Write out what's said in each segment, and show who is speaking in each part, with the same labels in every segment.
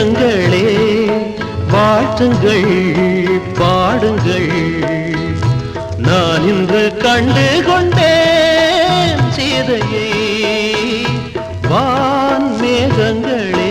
Speaker 1: மேகங்களே வாழ்த்துங்கள் பாடுங்கள் நான் இன்று கண்டு கொண்டேன் சீதையை வான் மேகங்களே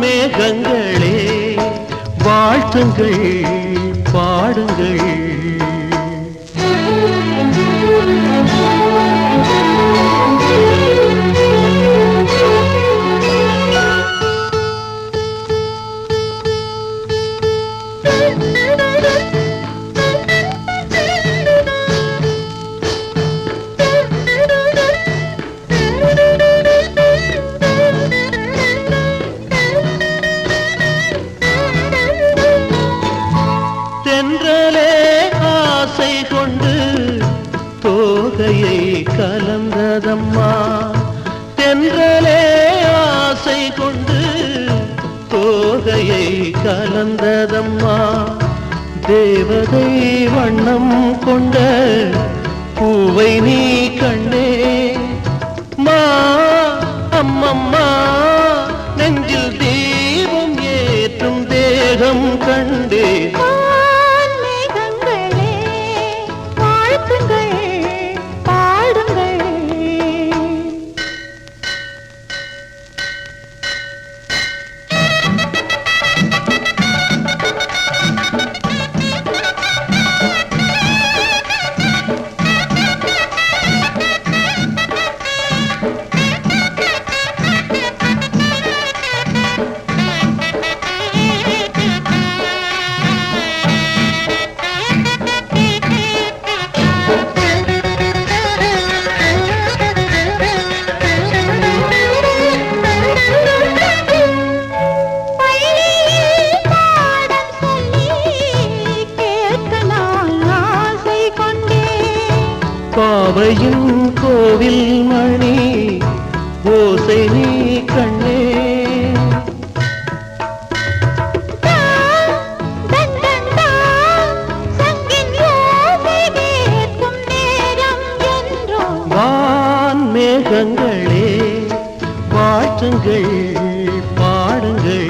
Speaker 1: மேகங்களே வாழ்த்துங்கள் பாடுங்கள் தோகையை கலந்ததம்மா தென்றலே ஆசை கொண்டு தோகையை கலந்ததம்மா தேவதை வண்ணம் கொண்ட பூவை நீ கண்டே மா அம்மம்மா நெஞ்சில் தீபம் ஏற்றும் தேகம் கண்டே பாவையின் கோவில் மணி ஓசை நீ கண்ணே வான் மேகங்களே வாழ்த்துங்கள் பாடுங்கள்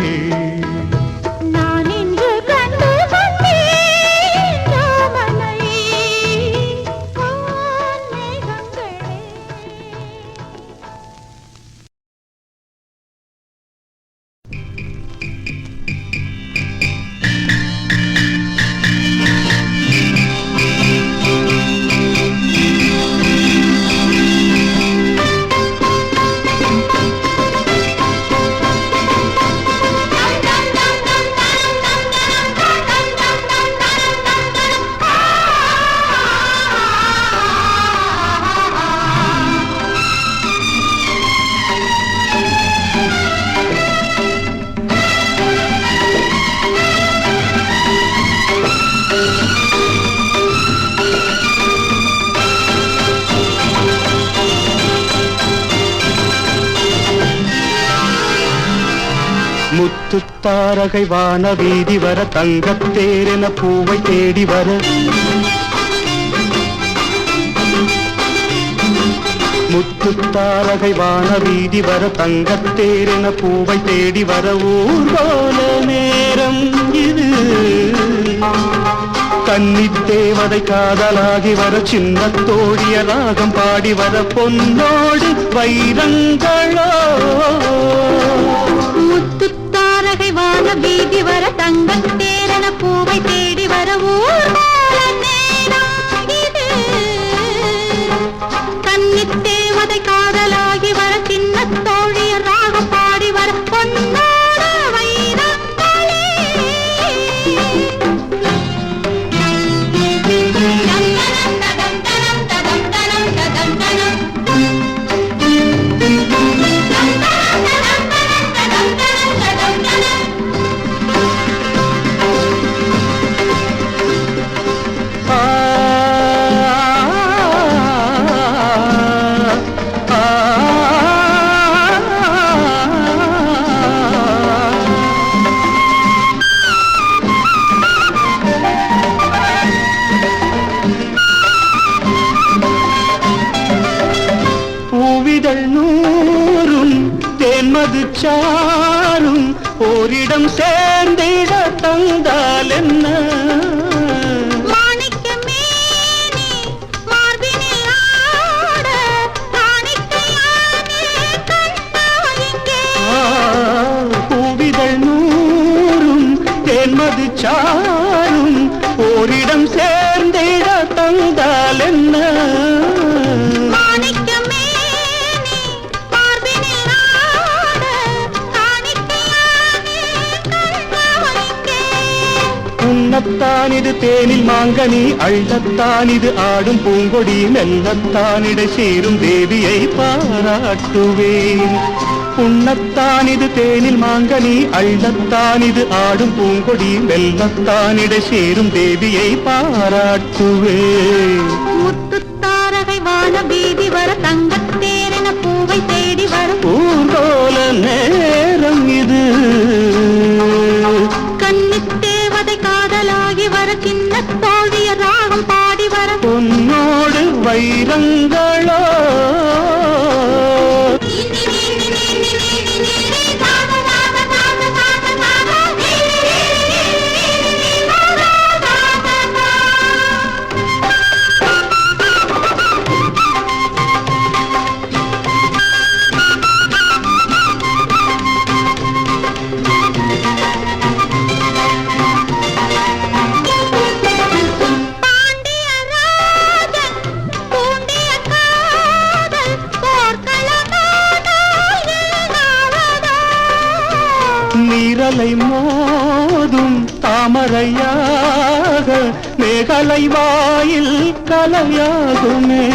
Speaker 1: முத்துத்தாரகை வான வீதி வர தங்கத்தேரென பூவை தேடி வர முத்துத்தாரகை வான வீதி வர தங்கத்தேரென பூவை தேடி வர ஊர்வல நேரம் இது கன்னித் தேவதை காதலாகி வர சின்ன தோழிய ராகம் பாடி வர பொன்னோடு வைரங்களோ
Speaker 2: முத்துத்தாரகை வான வீதி வர தங்கத் தேரன பூவை தேடி வர ஊர்வல நேரம் இது. கன்னித் தேவதை காதலாகி வர சின்ன தோழிய ராகம் பாடி வர பொன்னோடு வைரங்களே. தேன்மது சாரும் ஓரிடம் சேர்ந்திட தந்தால் என்ன பூவிதழ் நூறும் தேன்மது சாரும் ஓரிடம் சேர்ந்திட தந்தால் என்ன உண்ணத்தான் இது தேனில் மாங்கனி அள்ளத்தான் இது ஆடும் பூங்கொடி மெல்லத்தானிட சேரும் தேவியை பாராட்டுவேன். உண்ணத்தான் இது தேனில் மாங்கனி அள்ளத்தான் இது ஆடும் பூங்கொடி மெல்லத்தானிட சேரும் தேவியை பாராட்டுவேன். முத்துத்தாரகை வான வீதி வர தங்கத் தேரன பூவை தேடி வர
Speaker 1: ஊர்கோல நேரம் இது.
Speaker 2: கன்னித் தேவதை காதலாகி வர சின்ன தோழிய ராகம் பாடி வர
Speaker 1: பொன்னோடு வைரங்களோ நீரலை மோதும் தாமரையாக மேகலை வாயில் கலையாகுமே.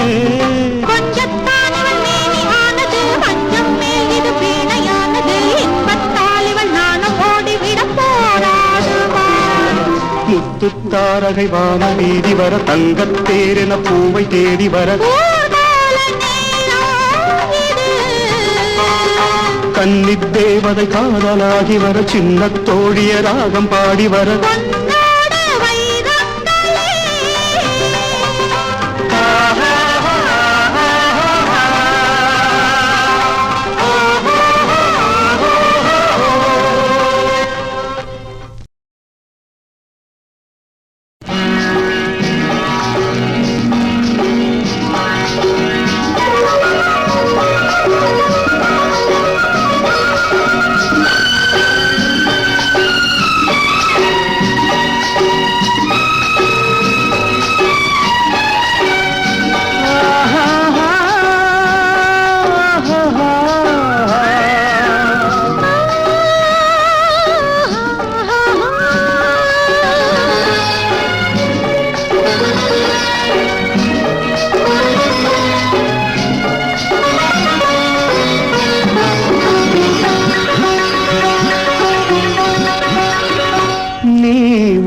Speaker 1: முத்துத்தாரகை வான வீதி வர தங்கத் தேரென பூவை தேடி வர கன்னித் தேவதை காதலாகி வர சின்ன தோழிய ராகம் பாடி வர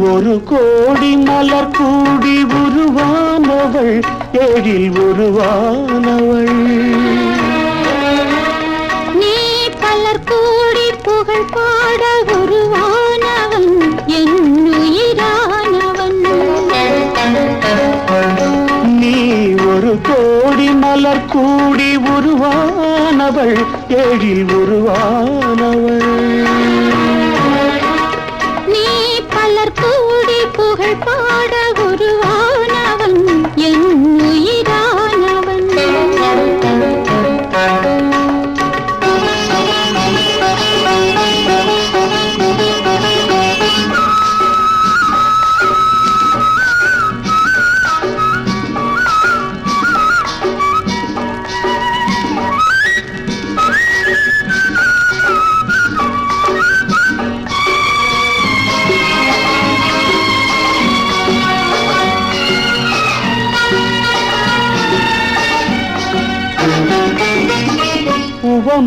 Speaker 1: ஒரு கோடி மலர் கூடி உருவானவள் ஏழில் உருவானவள்.
Speaker 2: நீ பலர் கூடி புகழ் பாட உருவானவன் என்னுயிரானவன்.
Speaker 1: நீ ஒரு கோடி மலர் கூடி உருவானவள் ஏழில் உருவானவள்.
Speaker 2: நீ பலர் கூடி புகழ் பாட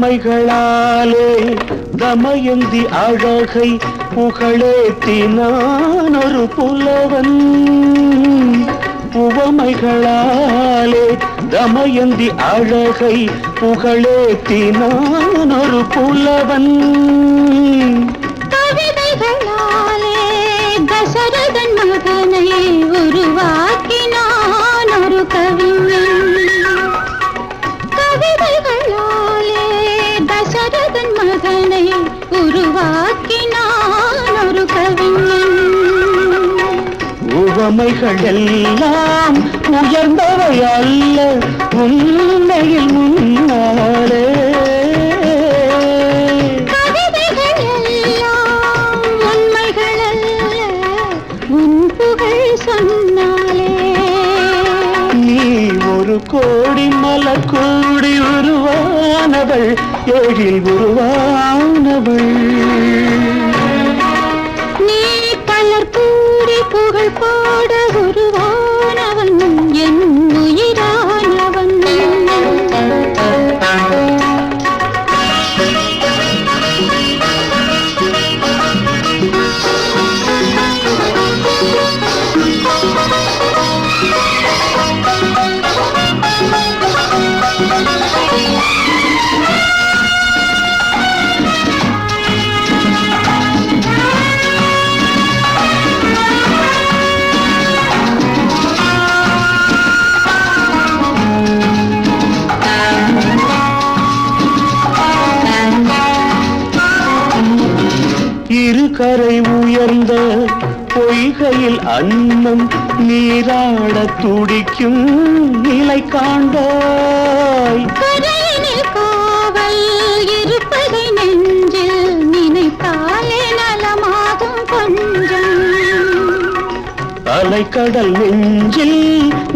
Speaker 1: உவமைகளாலே தமயந்தி அழகை புகழேத்தினான் ஒரு புலவன். உவமைகளாலே தமயந்தி அழகை புகழேத்தினான் ஒரு புலவன்.
Speaker 2: கவிதைகளாலே தசரதன் மகனை உருவாக்கினான் ஒரு கவிஞன். கவிதைகளாலே தசரதன் மகனை உருவாக்கினான் ஒரு கவிஞன்.
Speaker 1: உவமைகள் எல்லாம் உயர்ந்தவை அல்ல உண்மையில் முன்னாலே.
Speaker 2: கவிதைகள் எல்லாம் உண்மைகள் அல்ல உன் புகழ் சொன்னாலே.
Speaker 1: நீ ஒரு கோடி மலர் கூடி உருவானவள், ஏழில் உருவானவள்.
Speaker 2: நீ பலர் கூடி புகழ் பாட உருவானவன், என் உயிரானவன்.
Speaker 1: இருகரை உயர்ந்த பொய்கையில் அன்னம் நீராட துடிக்கும் நிலை காண்பாய்.
Speaker 2: கரையினில் காவல் இருப்பதை நெஞ்சில் நினைத்தாலே நலமாகும் கொஞ்சம்.
Speaker 1: அலைக்கடல் நெஞ்சில்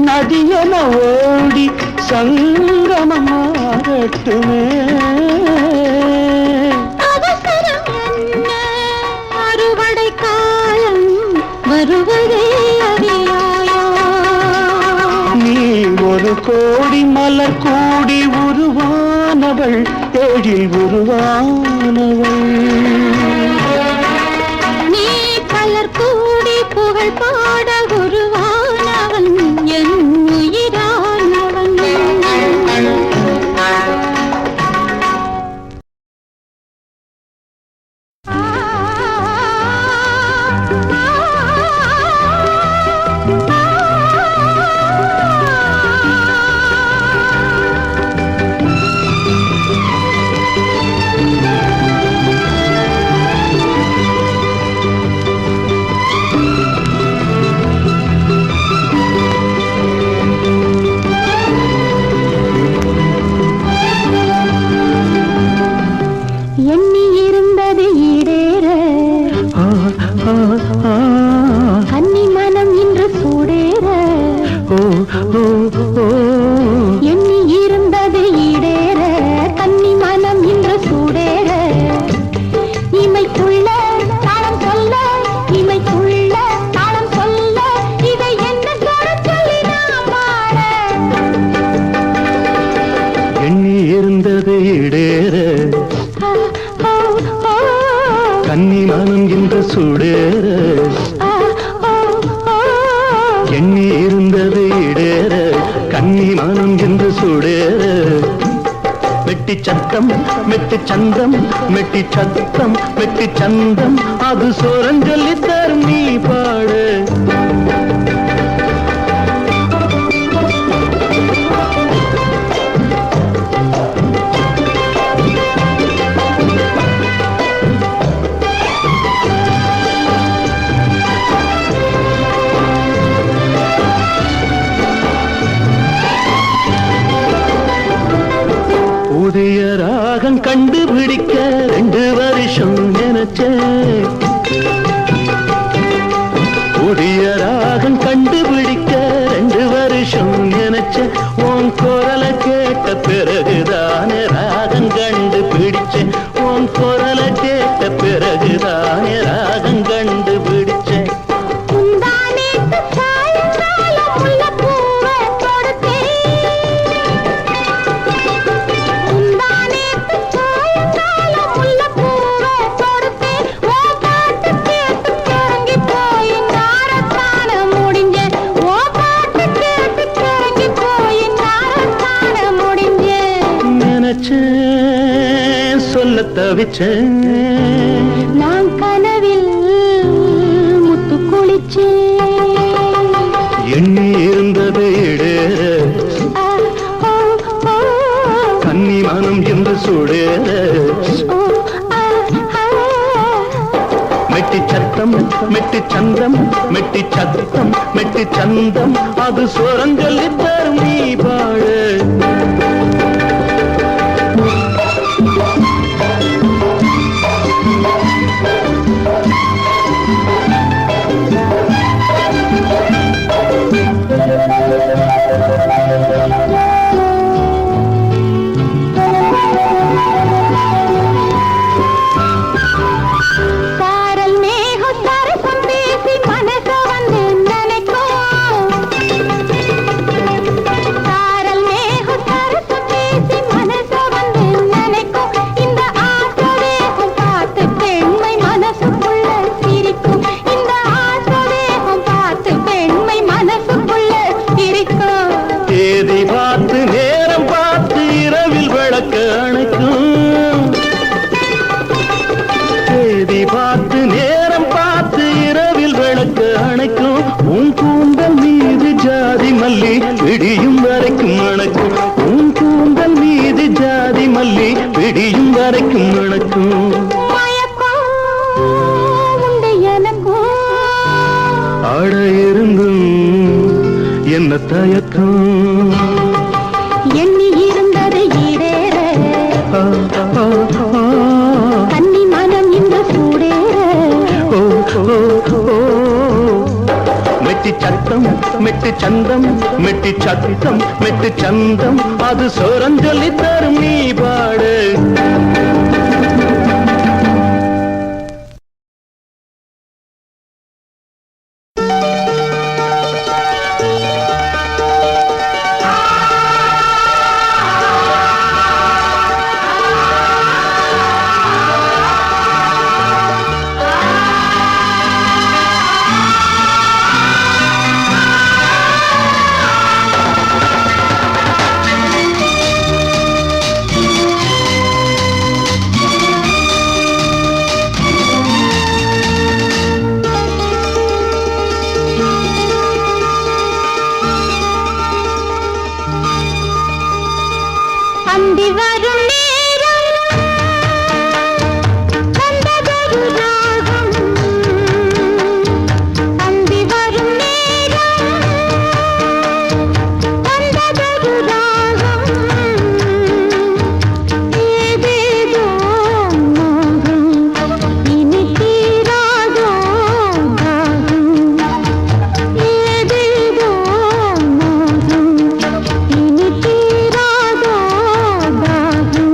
Speaker 1: நதியென ஓடி சங்கமம் மாறட்டுமே.
Speaker 2: அவசரம் என்ன, அறுவடை காலம் வருவதே அறியாயோ.
Speaker 1: நீ ஒரு கோடி மலர் கூடி உருவானவள், ஏழில் உருவானவள்.
Speaker 2: நீ பலர் கூடி புகழ் பாட உருவானவன், என் உயிரானவன். எண்ணி இருந்தது ஈடேற, கன்னி மனம் இன்று சூடேற. எண்ணி இருந்தது ஈடேற, கன்னி மனம் இன்று சூடேற. இமைக்குள்ள தாளம் சொல்ல, இமைக்குள்ள தாளம் சொல்ல, இதை என்ன சொல்லி நாம் பாட.
Speaker 1: எண்ணி இருந்தது இடேற, கன்னி மனம் இன்று சூடேற. எண்ணி இருந்தது இடேற, கன்னி மனம் இன்று சூடேற. மெட்டி சத்தம் மெட்டி சந்தம், மெட்டி சத்தம் மெட்டி சந்தம், அது சோரஞ்சொல்லி தரும் நீ பாடு. புதிய ராகம் கண்டுபிடிக்க 2 வருஷம் நினைச்சேன். புதிய ராகம் கண்டுபிடிக்க 2 வருஷம் நினைச்சேன். உன் குரலை கேட்ட பிறகுதானே ராகம் கண்டுபிடிச்சேன். உன் குரலை கேட்ட பிறகுதானே ராகம் கண்டுபிடிச்சேன்.
Speaker 2: முந்தானேத்து
Speaker 1: தவிச்சேன்.
Speaker 2: நான் கனவில் முத்து குளிச்சேன்.
Speaker 1: எண்ணி இருந்ததை இடேற கன்னி மனம் என்று சுடேற மெட்டி சத்தம் மெட்டி சந்தம் மெட்டி சத்தம் மெட்டி சந்தம் அது சோரஞ்சொல்லி தரும் நீ பாடு. தேதி பார்த்து நேரம் பார்த்து இரவில் விளக்கு அணைக்கும். தேதி பார்த்து நேரம் பார்த்து இரவில் விளக்கு அணைக்கும். உன் கூந்தல் மீது ஜாதி மல்லி விடியும் வரைக்கும் அணைக்கும். உன் கூந்தல் மீது ஜாதி மல்லி விடியும் வரைக்கும் அணைக்கும். ஆட இருந்தும் என்ன தயக்கம்
Speaker 2: எண்ணி இருந்தது ஈடேற கன்னி மனம் இந்த சூடேற.
Speaker 1: மெட்டி சத்தம் மெட்டி சந்தம் மெட்டி சத்தம் மெட்டி சந்தம் அது சோரஞ்சொல்லி தரும் நீ பாடு.
Speaker 2: அந்தி வரும் நேரம் வந்ததொரு ராகம். அந்தி வரும் நேரம் வந்ததொரு ராகம். ஏதேதோ மோகம் இனி தீராதோ தாகம். ஏதேதோ மோகம் இனி தீராதோ தாகம்.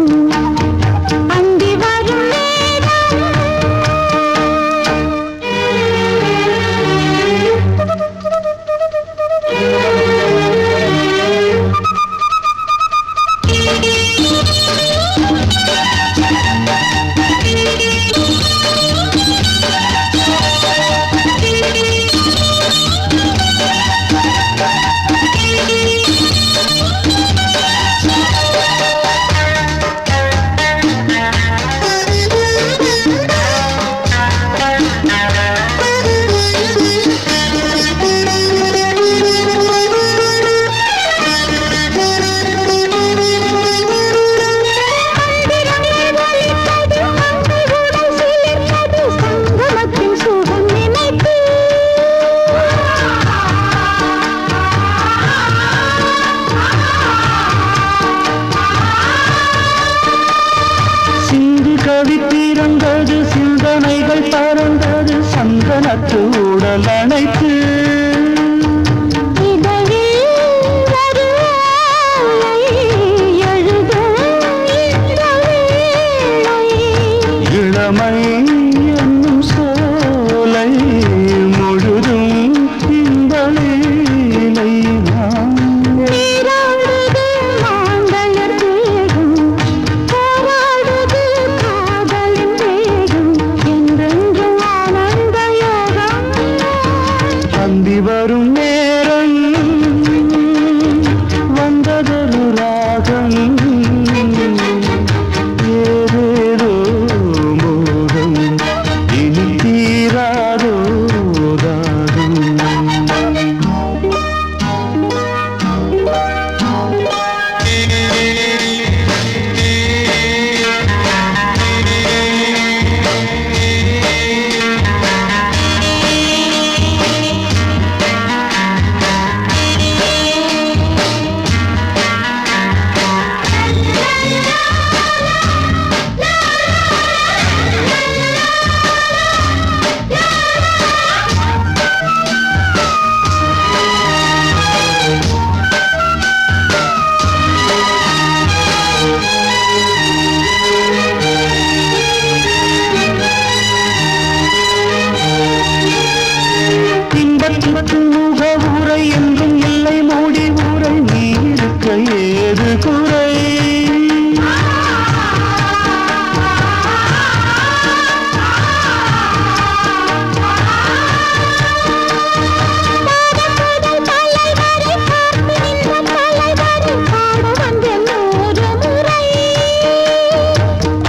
Speaker 1: பத்து முக உரை என்றும் இல்லை மூடி உரை நீ இருக்க ஏது குறை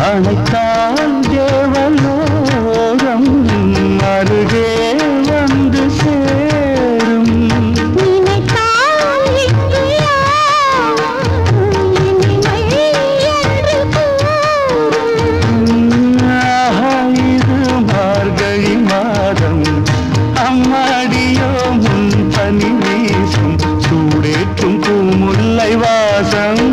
Speaker 1: அழைத்தால் தேவலோகம் அருகே வந்து சேரும் இது மார்கழி மாதம் அம்மாடியோ முன் பனி வீசும் சூடேற்றும் பூமுல்லை வாசம்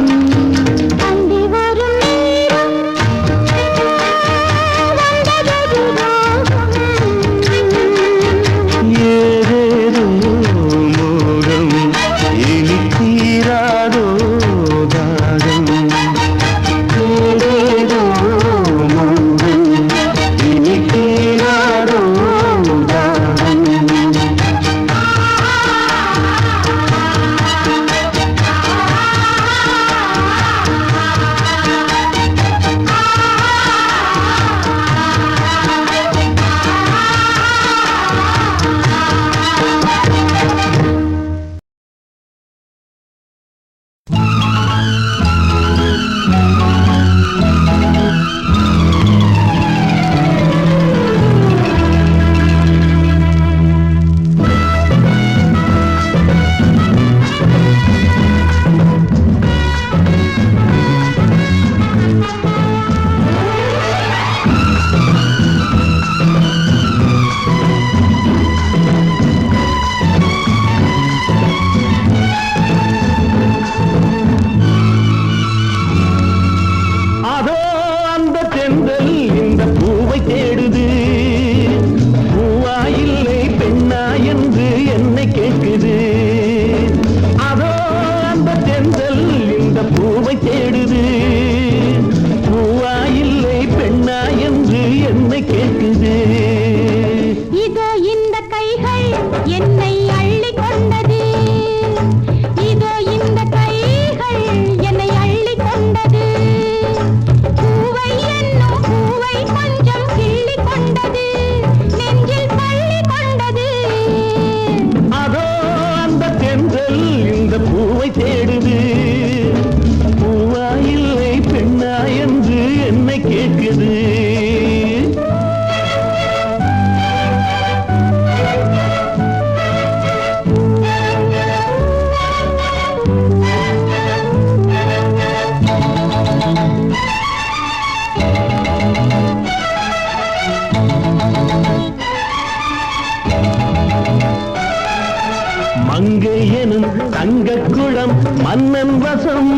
Speaker 1: மங்கை எனும் தங்கக்குளம் மன்னன் வசம்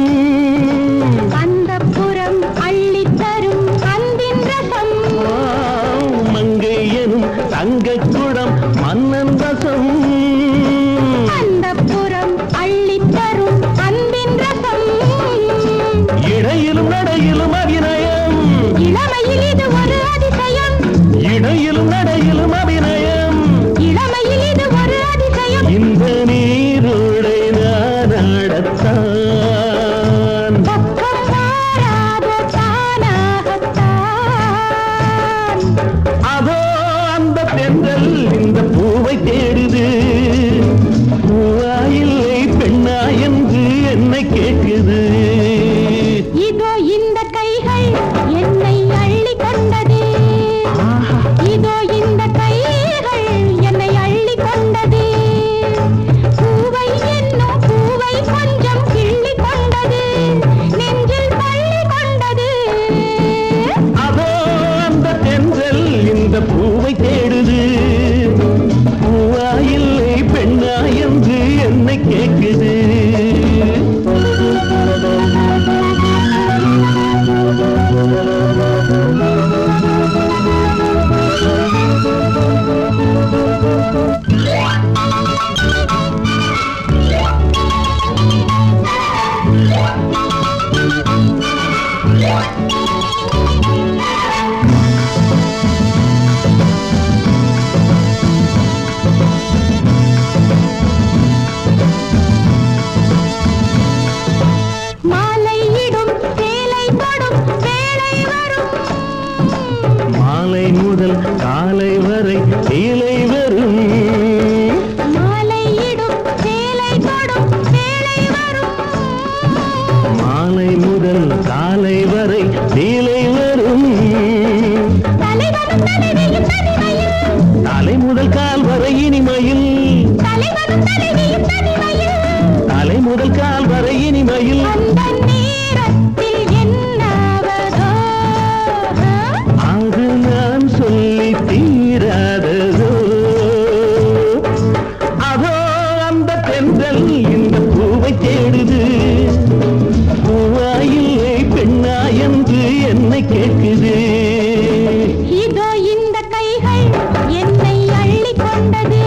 Speaker 2: அந்தப்புறம் அள்ளித்தரும் அன்பின் ரசம்
Speaker 1: மங்கை எனும் தங்கக்குளம் மன்னன் வசம்
Speaker 2: அந்தப்புறம் அள்ளித்தரும் அன்பின் ரசம்
Speaker 1: இடையிலும் நடையிலும் அபிநயம்
Speaker 2: இளமையில் இது ஒரு அதிசயம்
Speaker 1: இடையிலும் நடையிலும் அபிநயம்
Speaker 2: இளமையில் இது ஒரு அதிசயம்
Speaker 1: இந்த நீரோடை நான் நடத்தான் காலை வரை இலை வரும்
Speaker 2: மாலையிடும் சேலை தொடும் வேளை வரும்
Speaker 1: மாலை முதல் காலை வரை இலை வரும்
Speaker 2: தலைவனும் தலைவியும் தனிமையில்
Speaker 1: தலை முதல் கால் வரை இனிமையில்
Speaker 2: தலைவனும் தலைவியும் தனிமையில்
Speaker 1: தலை முதல் கால் வரை இனிமையில்
Speaker 2: அந்த நேரத்தில் என்னாவதோ
Speaker 1: அது நான் சொல்லி தீராததோ அதோ அந்த பெண்கள் இந்த பூவை தேடுது பூவாயில்லை பெண்ணா என்று என்னை கேட்குது
Speaker 2: இதோ இந்த கைகள் என்னை அள்ளி கொண்டது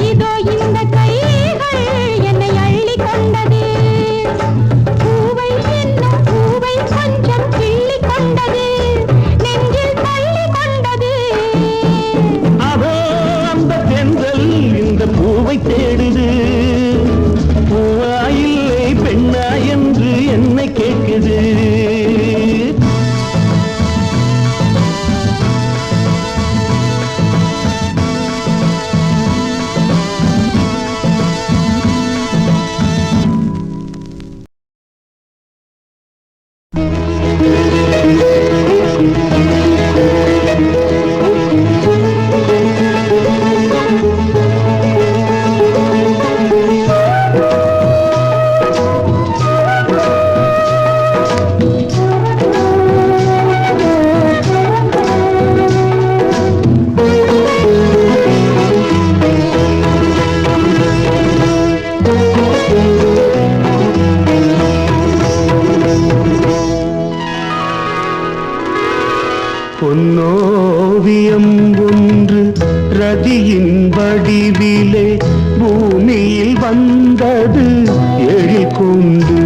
Speaker 2: இதோ இந்த கைகள் என்னை அள்ளி கொண்டது பூவை என்னும் பூவை கொஞ்சம் கிள்ளி கொண்டது நெஞ்சில் தள்ளி கொண்டது
Speaker 1: அதோ அந்த பெண்கள் இந்த பூவை தேடுது பூவாயில்லை பெண்ணா என்று என்னை கேட்குது பொன்னோவியம் ஒன்று ரதியின் வடிவிலே பூமியில் வந்தது எழில் கொண்டு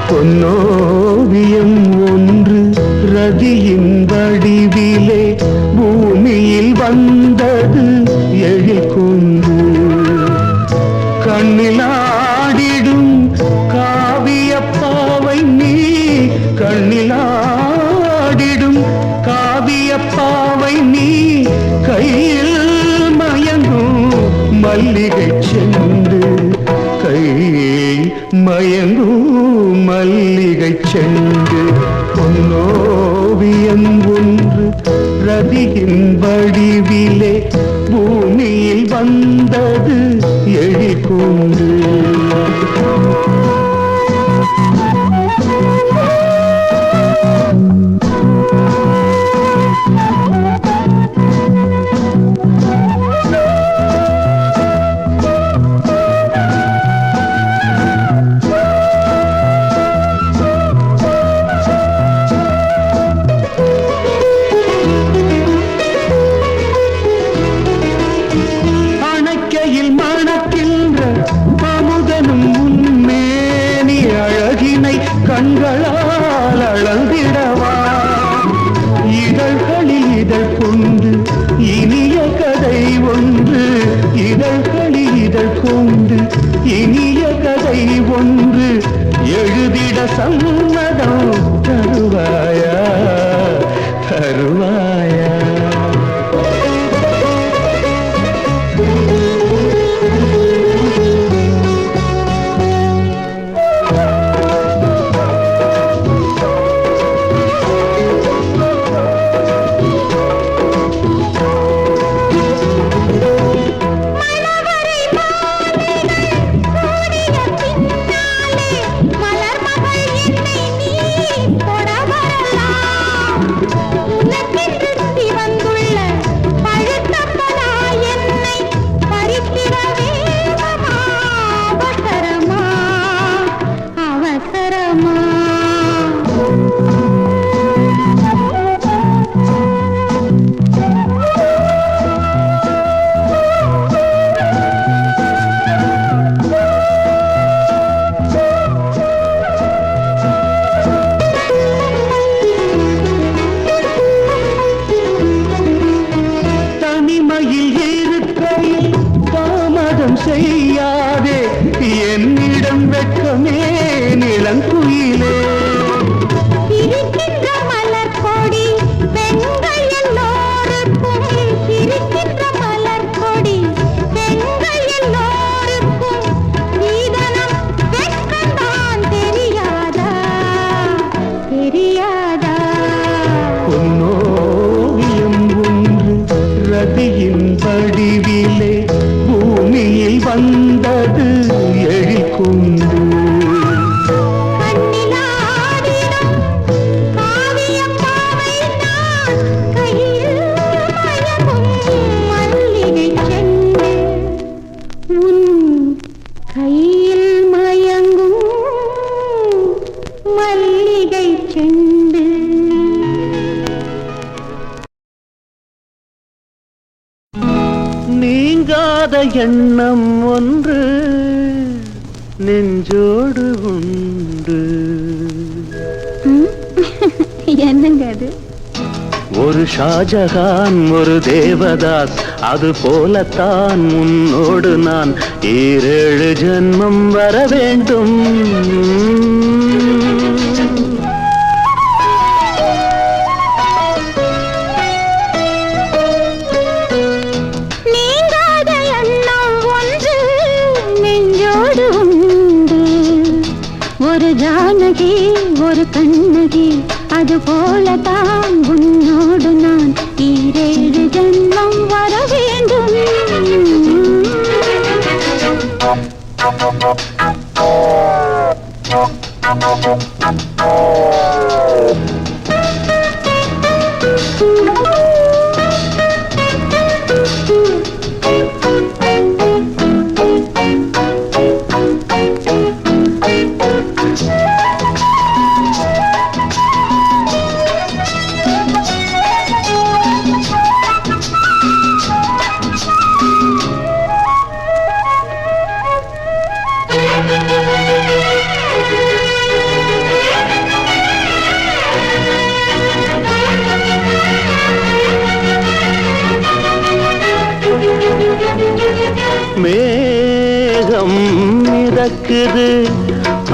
Speaker 1: பொன்னோவியம் ஒன்று ரதியின் வடிவிலே பூமியில் வந்தது எழில் கொண்டு கண்ணிலாடிடும் காவியப்பாவை நீ கண்ணிலாடிடும் காவியப்பாவை நீ கையில் மயங்கும் மல்லிகை செண்டு கையில் மயங்கும் மல்லிகை செண்டு பொன்னோவியம் ஒன்று ரதியின் வடிவிலே பூமியில் வந்தது எழில் கொண்டு அணைக்கையில் மணக்கின்ற அமுதனும் உன்மேனி அழகினை கண்களால் அளந்திடவா இதழ்களில் இதழ் கொண்டு இனிய கதை ஒன்று இதழ்களில் இதழ் கொண்டு இனிய கதை ஒன்று எழுதிட சம்மதம் தருவாயா தருவாயா செய்யாதே என்னிடம் வெட்கமே நிலங்குயிலே
Speaker 2: இருக்கின்ற மலர்
Speaker 1: வடிவிலே பூமியில் வந்தது எழில் கொண்டு. நீங்காத எண்ணம் ஒன்று நெஞ்சோடு உண்டு.
Speaker 2: என்னங்க அது?
Speaker 1: ஒரு ஷாஜகான் ஒரு தேவதாஸ், அது போலத்தான் உன்னோடு நான் 7 ஜென்மம் வர வேண்டும்.
Speaker 2: ஒரு ஜானகி ஒரு கண்ணகி, அது போலதான் உன்னோடு நான் 7 ஜென்மம் வர வேண்டும்.
Speaker 1: மேகம் மிதக்குது,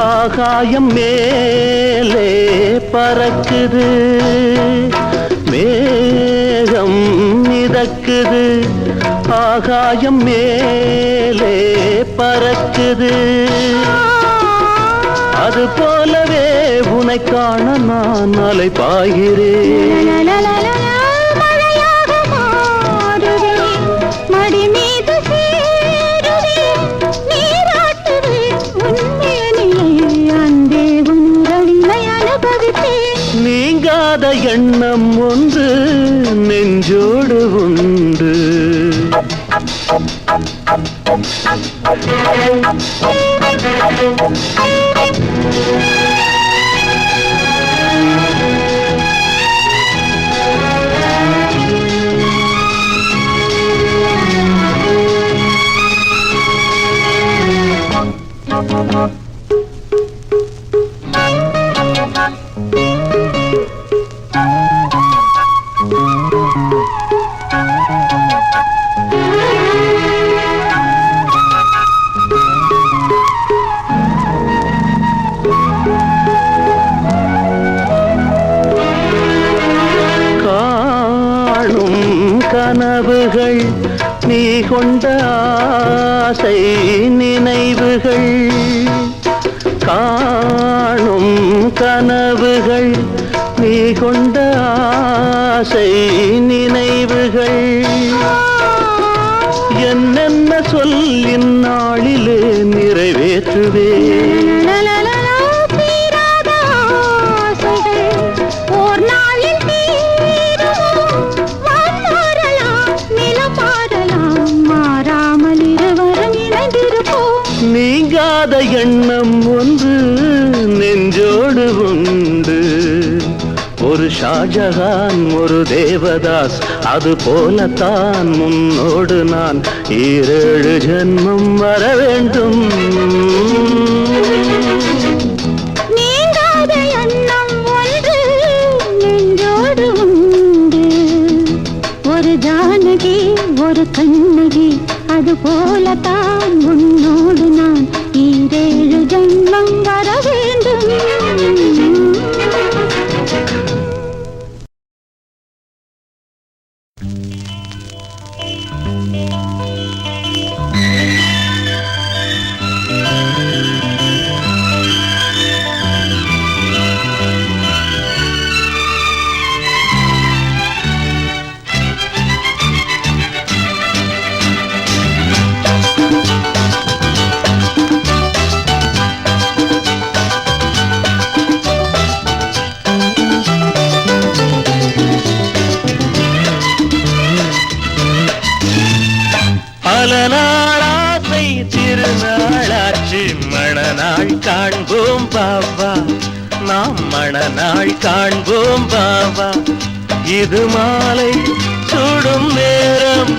Speaker 1: ஆகாயம் மேலே பறக்குது. மேகம் மிதக்குது, ஆகாயம் மேலே பறக்குது. அது போலவே உன்னை காண நான் அலை பாய்கிறேன். நீங்காத எண்ணம் ஒன்று நெஞ்சோடு உண்டு. கனவுகள் நீ கொண்ட ஆசை நினைவுகள், காணும் கனவுகள் நீ கொண்ட ஆசை நினைவுகள். என்னென்ன சொல்லின் நாளிலே நிறைவேற்றுவேன். நீங்காத எண்ணம் ஒன்று நெஞ்சோடு உண்டு. ஒரு ஷாஜகான் ஒரு தேவதாஸ், அது போலத்தான் முன்னோடு நான் 7 ஜென்மம் வர வேண்டும்.
Speaker 2: நீங்காத எண்ணம் ஒன்று நெஞ்சோடு உண்டு. ஒரு ஜானகி ஒரு கண்ணகி, அது போலத்தான் உன்னோடு நான் 7 ஜென்மம் வர வேண்டும்.
Speaker 1: பல நாளாசை திருநாளாச்சு மணநாள் காண்போம் பாபா நாம் மணநாள் காண்போம் பாபா இது மாலை சுடும் நேரம்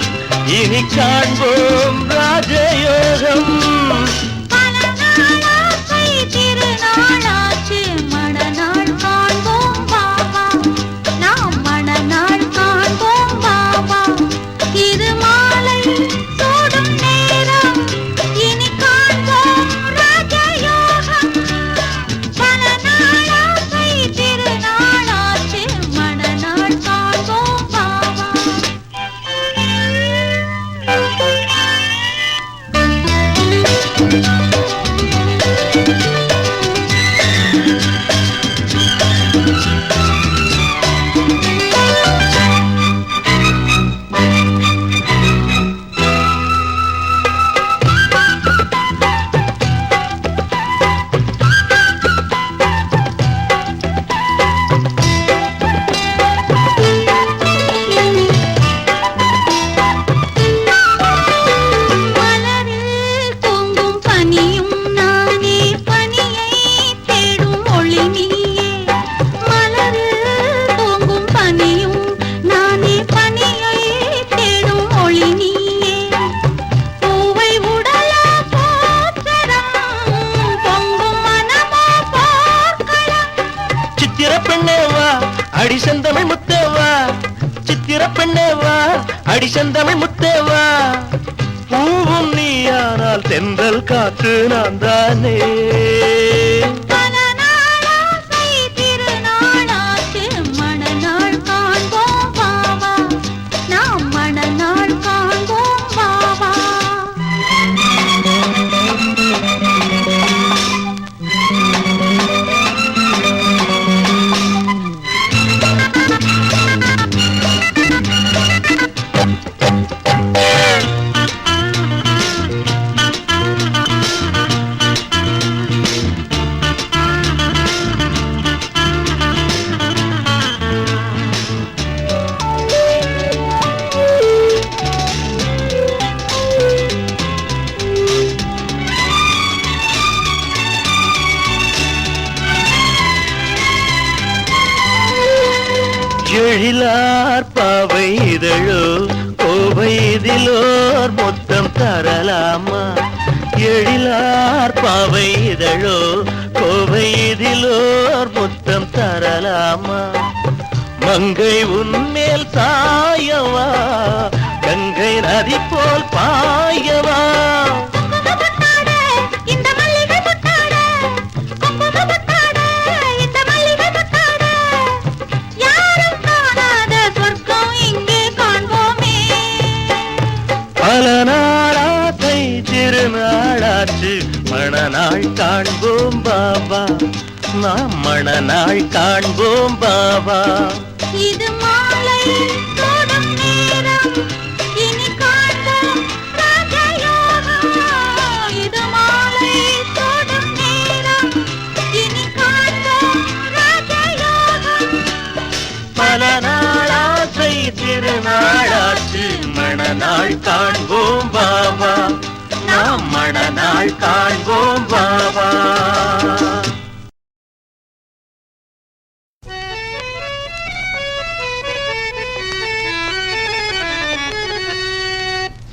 Speaker 1: இனி காண்போம் ராஜயோகம்
Speaker 2: பல நாளாசை திருநாளாச்சு மணநாள் காண்போம் பாபா நாம் மணநாள் காண்போம் பாபா இது மாலை சூடும் நேரம் இனி காண்போம் ராஜயோகம் பல நாளாசை திருநாளாச்சு மணநாள் காண்போம் பாபா மலரில் தூங்கும் பனியும் நானே பனியை தேடும் ஒளி நீயே மலரில் தூங்கும் பனியும் நானே பனியை தேடும் ஒளி நீயே பூவை உடலா போற்றரம் பொங்கும் மனமோ போர்க்களம்
Speaker 1: சித்திர பெண்ணேவா அடி செந்தமிழ் முத்தேவா சித்திர பெண்ணேவா அடி செந்தமிழ் முத்தேவா பூவும் நீயானால் தென்றல் காற்று நான் தானே
Speaker 2: பல நாளாசை திருநாளாச்சு மணநாள் காண்போம் பாபா நாம் மணநாள் காண்போம் பாபா
Speaker 1: எழிலார் பாவை இதழோ கோவை இதிலோர் மொத்தம் தரலாமா எழிலார் பாவை இதழோ கோவை இதிலோர் மொத்தம் தரலாமா மங்கை உன்மேல் சாயவா கங்கை நதி போல் பாயவா
Speaker 2: குங்குமப்பட்டாட இந்த மல்லிகை பட்டாட குங்குமப்பட்டாட இந்த மல்லிகை பட்டாட யாரும் காணாத சொர்க்கம் இங்கே காண்போமே
Speaker 1: பல நாளாசை திருநாளாச்சு மணநாள் காண்போம் பாபா நாம் மணநாள் காண்போம் பாபா
Speaker 2: இது மாலை சூடும் நேரம் இனி காண்போம் ராஜயோகம் இது மாலை சூடும் நேரம் இனி காண்போம் ராஜயோகம்
Speaker 1: பல நாளாசை திருநாளாச்சு மணநாள் காண்போம் பாபா நாம் மணநாள் காண்போம் பாபா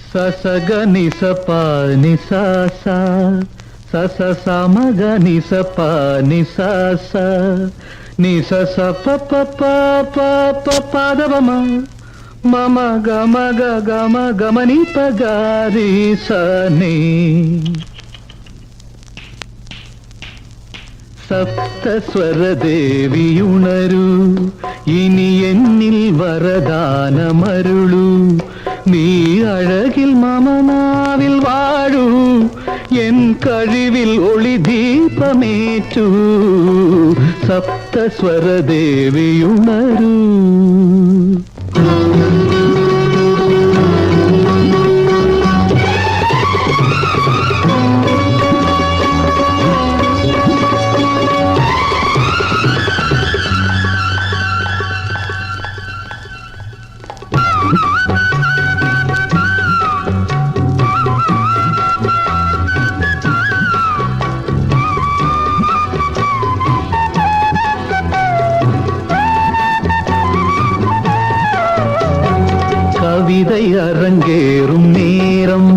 Speaker 1: சசக நிசப நிசாச சச சமக நிசப நிசாச நிசச பப்ப பதவம மம கம கம கமனி பகாரி சனி സപ്തസ്വര ദേവിയുണരൂ ഇനി എന്നിൽ വരദാനമരുളൂ നീ അഴകിൽ മമനാവിൽ വാഴൂ എൻ കഴിവിൽ ഒളി ദീപമേറ്റൂ സപ്തസ്വര ദേവിയുണരൂ கவிதை அரங்கேறும் நேரம்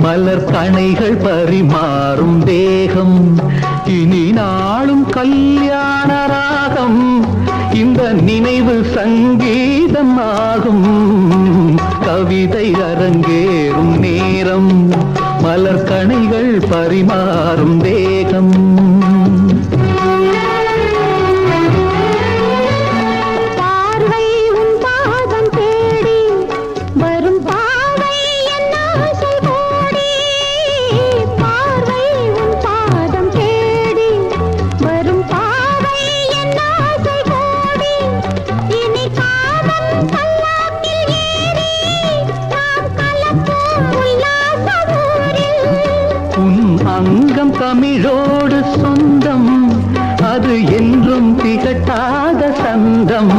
Speaker 1: மலர் கணைகள் பரிமாறும் தேகம் இனி நாளும் கல்யாண ராகம் இந்த நினைவு சங்கீதம் ஆகும் கவிதை அரங்கேறும் நேரம் மலர் கணைகள் பரிமாறும் தேகம் அங்கம் தமிழோடு சொந்தம் அது என்றும் திகட்டாத சந்தம்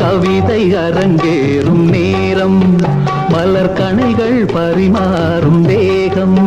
Speaker 1: கவிதை அரங்கேறும் நேரம் மலர் கணைகள் பரிமாறும் தேகம்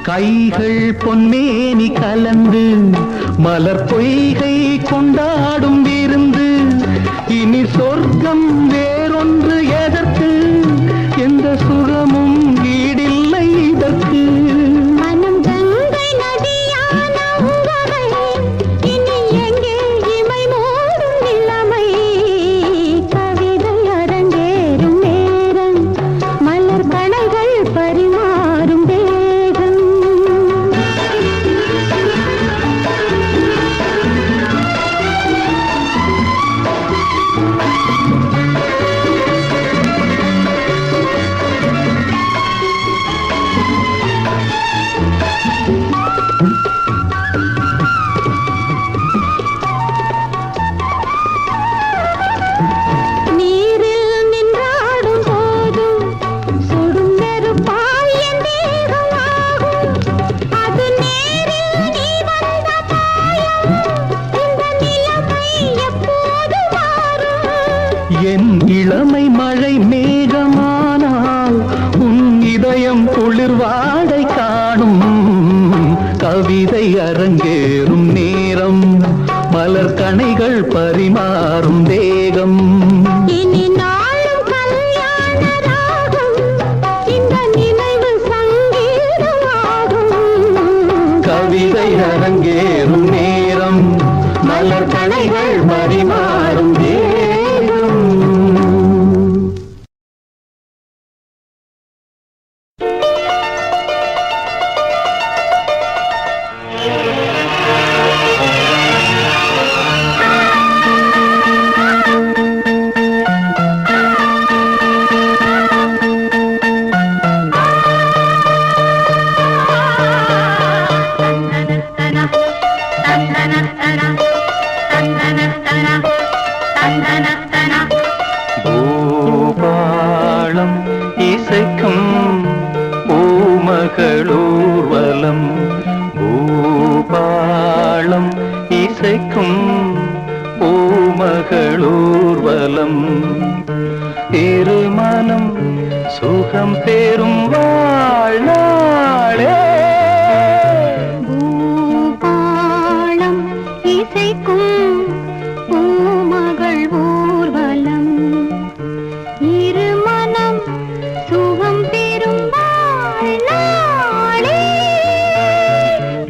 Speaker 1: கைகள் பொன்மேனி கலந்து மலர் பொய்கை கொண்டாடும் விருந்து இனி சொர்க்கம் வேறொன்று எதற்கு எந்த சுகமும் ஈடில்லை இதற்கு
Speaker 2: மனம் கங்கை நதியான உறவை இனி எங்கே இமை மூடும் நிலைமை கவிதை அரங்கேறும் நேரம் மலர் கணைகள் பரிமாறும்
Speaker 1: என் இளமை மழை மேகமானால் உன் இதயம் குளிர் வாடை காணும் கவிதை அரங்கேறும் நேரம் மலர் கணைகள் பரிமாறும் தேகம்
Speaker 2: இனி நாளும் கல்யாண ராகம் இந்த நினைவு சங்கீதமாகும்
Speaker 1: கவிதை அரங்கேறும் நேரம் மலர் கணைகள் பரிமாறும் தேகம் பூபாளம் இசைக்கும் பூமகளூர்வலம் பூபாளம் இசைக்கும் பூமகளூர்வலம் திருமணம் சுகம் பெறும் வாழ்நாளே
Speaker 2: பூபாளம் இசைக்கும் பூமகள் ஊர்வலம் இருமனம் சுகம் பெறும் வாழ்நாளே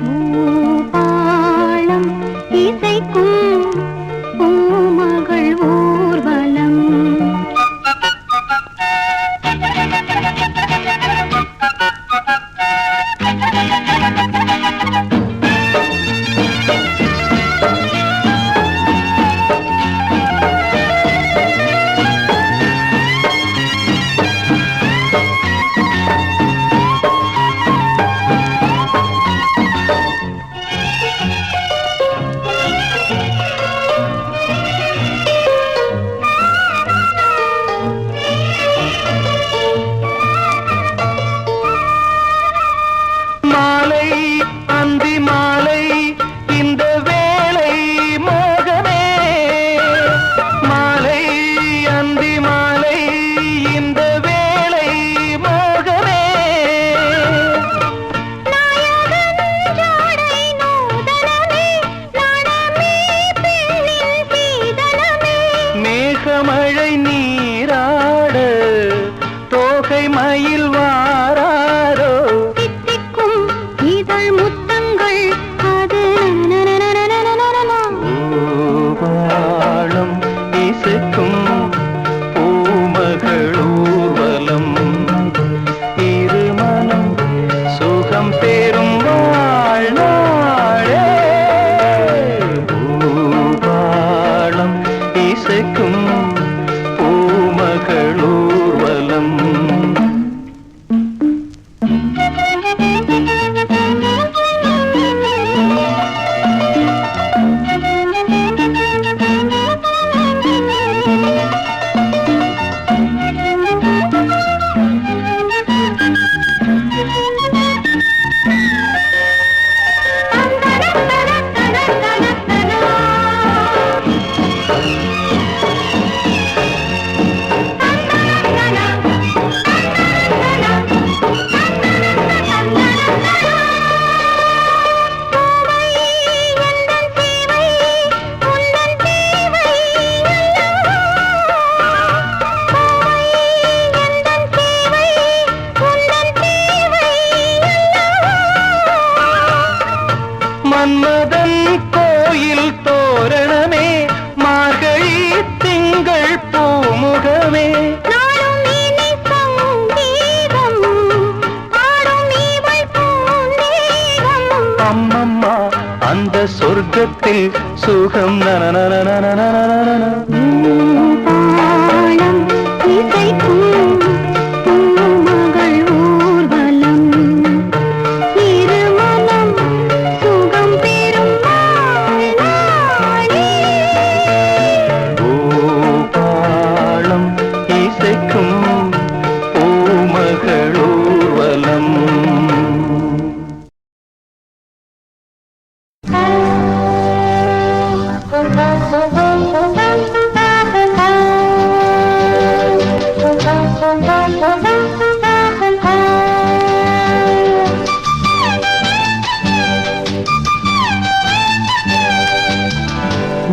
Speaker 2: பூபாளம் இசைக்கும் பூமகள் ஊர்வலம்
Speaker 1: மன்மதன் கோயில் தோரணமே மார்கழி திங்கள் பூமுகமே அம்மம்மா அந்த சொர்க்கத்தில் சுகம் பூபாலம் இசைக்கும் பூமகள் ஊர்வலம்.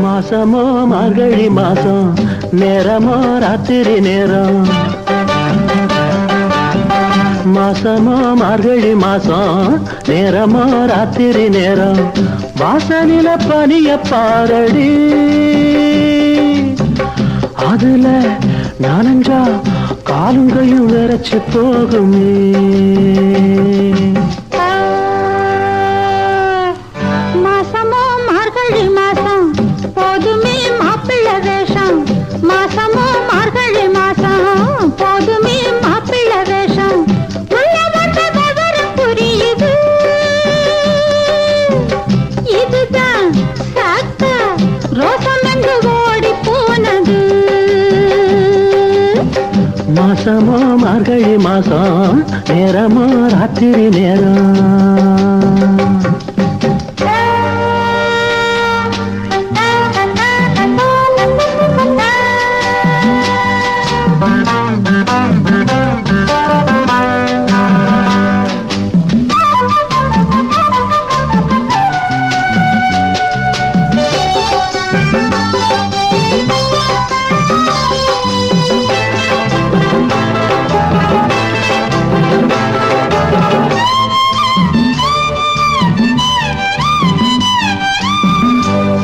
Speaker 1: மாசமோ மார்கழி மாசம் நேரமோ ராத்திரி நேரம் மாசமோ மார்கழி மாசம் நேரமோ ராத்திரி நேரம் வாசலில பனிய பாரடி அதுல நானஞ்சா காலுங்கையும் விரைச்சு போகுமே
Speaker 2: மாசமோ மார்கழி மாசம் போதுமே மாப்பிள்ளை வேஷம் மாசமோ மார்கழி மாசம் போதுமே மாப்பிள்ளை வேஷம் உள்ள வந்த விவரம் புரியுது இதுதான் சாக்கா ரோசம் என்று ஓடி போனது
Speaker 1: மாசமோ மார்கழி மாசம் நேரமோ ராத்திரி நேரம்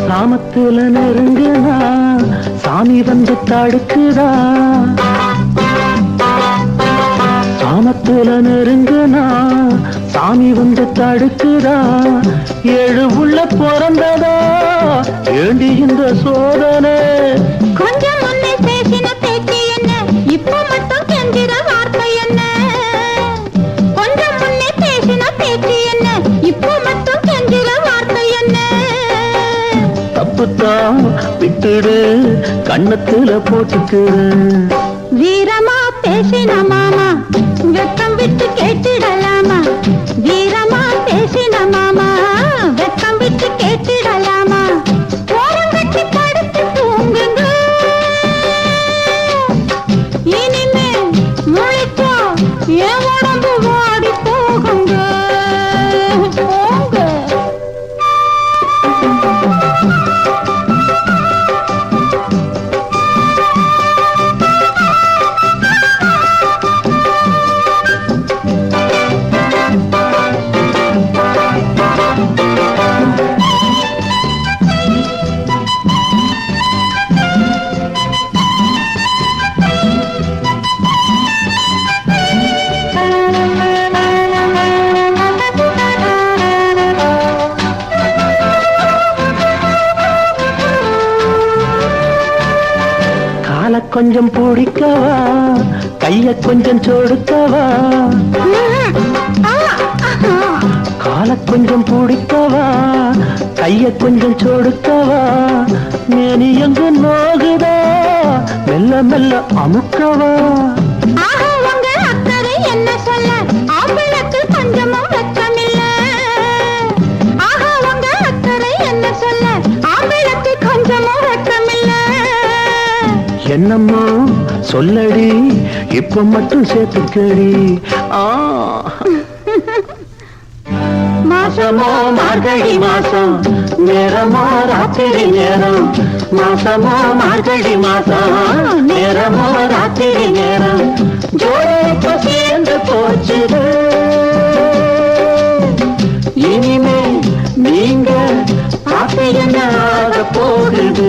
Speaker 1: சாமத்துல நெருங்குதா சாமி வந்து தடுக்குதா சாமத்துல நெருங்குனா சாமி வந்து தடுக்குதா ஏழு உள்ள பிறந்ததா ஏண்டி இந்த சோதனை
Speaker 2: கொஞ்சம் முன்னே பேசின பேச்சு என்ன இப்ப மட்டும் கெஞ்சிற வார்த்தை என்ன கொஞ்சம் முன்னே பேசின பேச்சு என்ன இப்ப மட்டும் கெஞ்சிற வார்த்தை என்ன
Speaker 1: தப்புத்தான் விட்டுடு கண்ணத்துல போட்டுக்குடு
Speaker 2: வீரமா பேசின மாமா வெக்கம் விட்டு கேட்டிடலாமா வீரமா பேசின மாமா வெக்கம் விட்டு கேட்டிடலாமா ஓரம் கட்டி படுத்து தூங்குங்க இனிமே முழிச்சா என் உடம்பு வாடி போகுங்க போங்க
Speaker 1: கொஞ்சம் பிடிக்கவா கைய கொஞ்சம் சொடுக்கவா கால கொஞ்சம் பிடிக்கவா கைய கொஞ்சம் சொடுக்கவா மேனி எங்க நோகுதா மெல்ல மெல்ல அமுக்கவா
Speaker 2: என்ன சொல்ல ஆப்பிளுக்கு கொஞ்சமும் வெச்சமில்ல ஆஹா உங்க அக்கறை என்ன சொல்ல ஆப்பிளுக்கு கொஞ்சமும் வெச்சமில்ல
Speaker 1: என்னம்மா சொல்லடி இப்ப மட்டும் சேர்த்துக்கடி மாசமோ மார்கழி மாசம் நேரமோ ராத்திரி நேரம் மாசமோ மார்கழி மாசம் நேரமோ ராத்திரி நேரம் ஜோடி சேர்ந்து போச்சுது இனிமே நீங்க பார்த்து என்ன ஆக போகுது?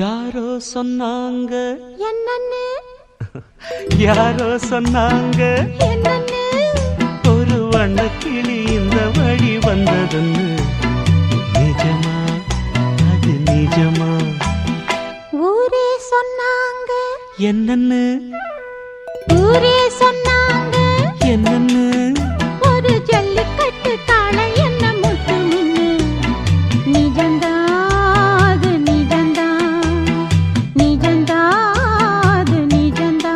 Speaker 3: யாரோ சொன்னாங்க
Speaker 2: என்னன்னு
Speaker 3: யாரோ சொன்னாங்க
Speaker 2: என்னன்னு
Speaker 3: ஒரு வண்ணக்கிளி இந்த வழி வந்ததுன்னு. நிஜமா அது நிஜமா?
Speaker 2: ஊரே சொன்னாங்க
Speaker 3: என்னன்னு
Speaker 2: ஊரே சொன்னாங்க
Speaker 3: என்னன்னு?
Speaker 2: ஒரு ஜல்லிக்கட்டு காளை என்ன முட்டு நின்னு. நிஜந்தா அது நிஜந்தா நிஜந்தா அது நிஜந்தா.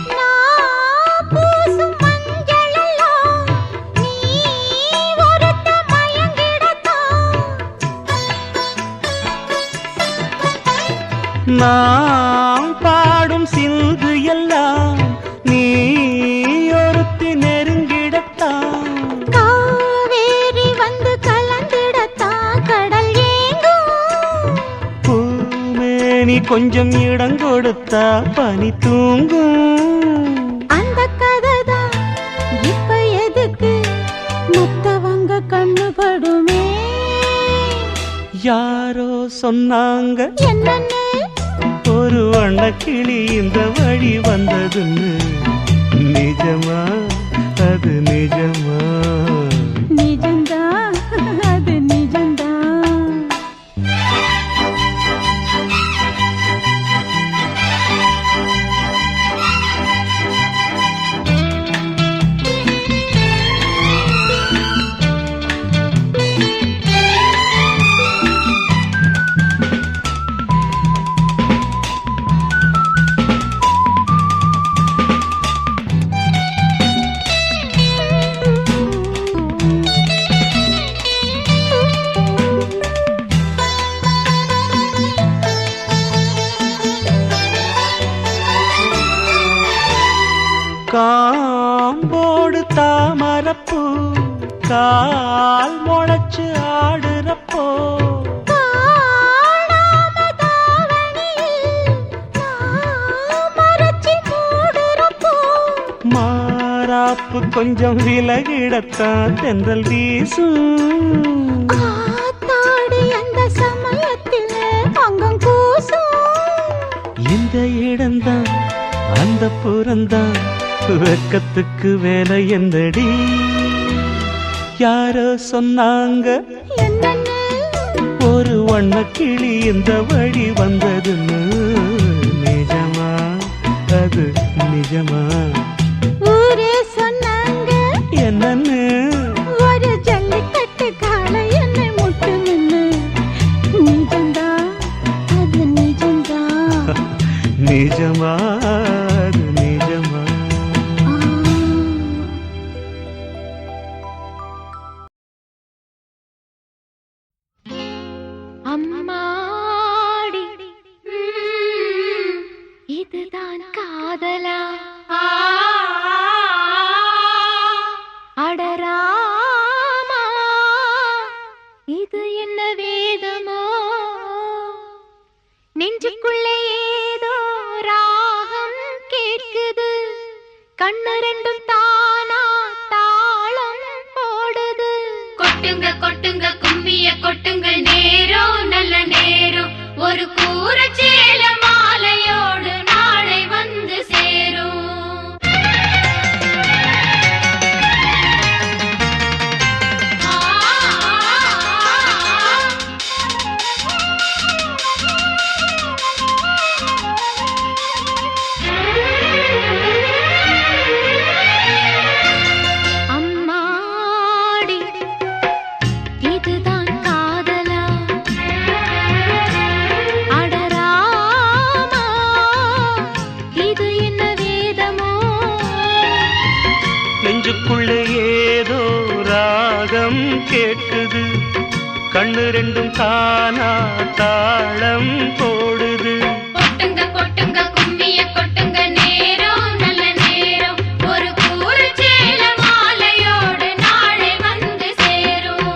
Speaker 2: நான் பூசும் மஞ்சளெல்லாம் நீ ஒருத்த மயங்கிடத்தான்.
Speaker 3: நாம் பாடும் சிந்து எல்லாம் நீ ஒருத்தி நெருங்கிடத்தான்.
Speaker 2: காவேரி வந்து கலந்திடத்தான் கடல் ஏங்கும்.
Speaker 3: பூமேனி கொஞ்சம் இடம் கொடுத்தா பனி தூங்கும்.
Speaker 2: அந்த கதைதான் இப்ப எதுக்கு மத்தவங்க கண்ணு படுமே.
Speaker 3: யாரோ சொன்னாங்க
Speaker 2: என்னன்னு
Speaker 3: ஒரு வண்ணக்கிளி இந்த வழி வந்ததுன்னு. நிஜமா அது நிஜமா?
Speaker 2: நிஜந்தா அது நிஜந்தா.
Speaker 3: காம்போடு தாமரப்பூ கால் முளைச்சு ஆடுறப்போ.
Speaker 2: காணாம தாவணியில் நான் மறைச்சு மூடுறப்போ.
Speaker 3: மாறாப்பு கொஞ்சம் விலகிடத்தான் தென்றல் வீசும்.
Speaker 2: ஆத்தாடி அந்த சமயத்தில் அங்கம் கூசும்.
Speaker 3: இந்த இடம்தான் அந்த புறந்தான் வெக்கத்துக்கு வேலை என்னடி? யாரோ சொன்னாங்க
Speaker 2: என்னன்னு
Speaker 3: ஒரு வண்ணக்கிளி இந்த வழி வந்ததுன்னு. நிஜமா அது நிஜமா?
Speaker 2: ஊரே சொன்னாங்க
Speaker 3: என்னன்னு?
Speaker 2: ஒரு ஜல்லிக்கட்டு காளை என்னை முட்டு நின்னு. நிஜந்தா அது நிஜந்தா.
Speaker 3: நிஜமா அது நிஜமா?
Speaker 2: ஆ. அம்மாடி இதுதான் காதலா? அடராமா இது என்ன வேதமோ? நெஞ்சுக்குள்ளே ஏதோ கண்ணு ரெண்டும் தானா தாளம் போடுது.
Speaker 4: கொட்டுங்க கொட்டுங்க கும்மிய கொட்டுங்க, நேரம் நல்ல நேரம், ஒரு கூரச்சேல மாலையோடு நாளை வந்து சேரும்.
Speaker 2: அம்மாடி இதுதான் காதலா, அடராமா இது என்ன வேதமோ,
Speaker 3: நெஞ்சுக்குள்ளே ஏதோ ராகம் கேட்குது, கண்ணு ரெண்டும் தானா தாளம் போடுது.
Speaker 4: கொட்டுங்க கொட்டுங்க கும்மிய கொட்டுங்க, நேரம் நல்ல நேரம், ஒரு கூரச்சேல மாலையோடு நாளை வந்து சேரும்.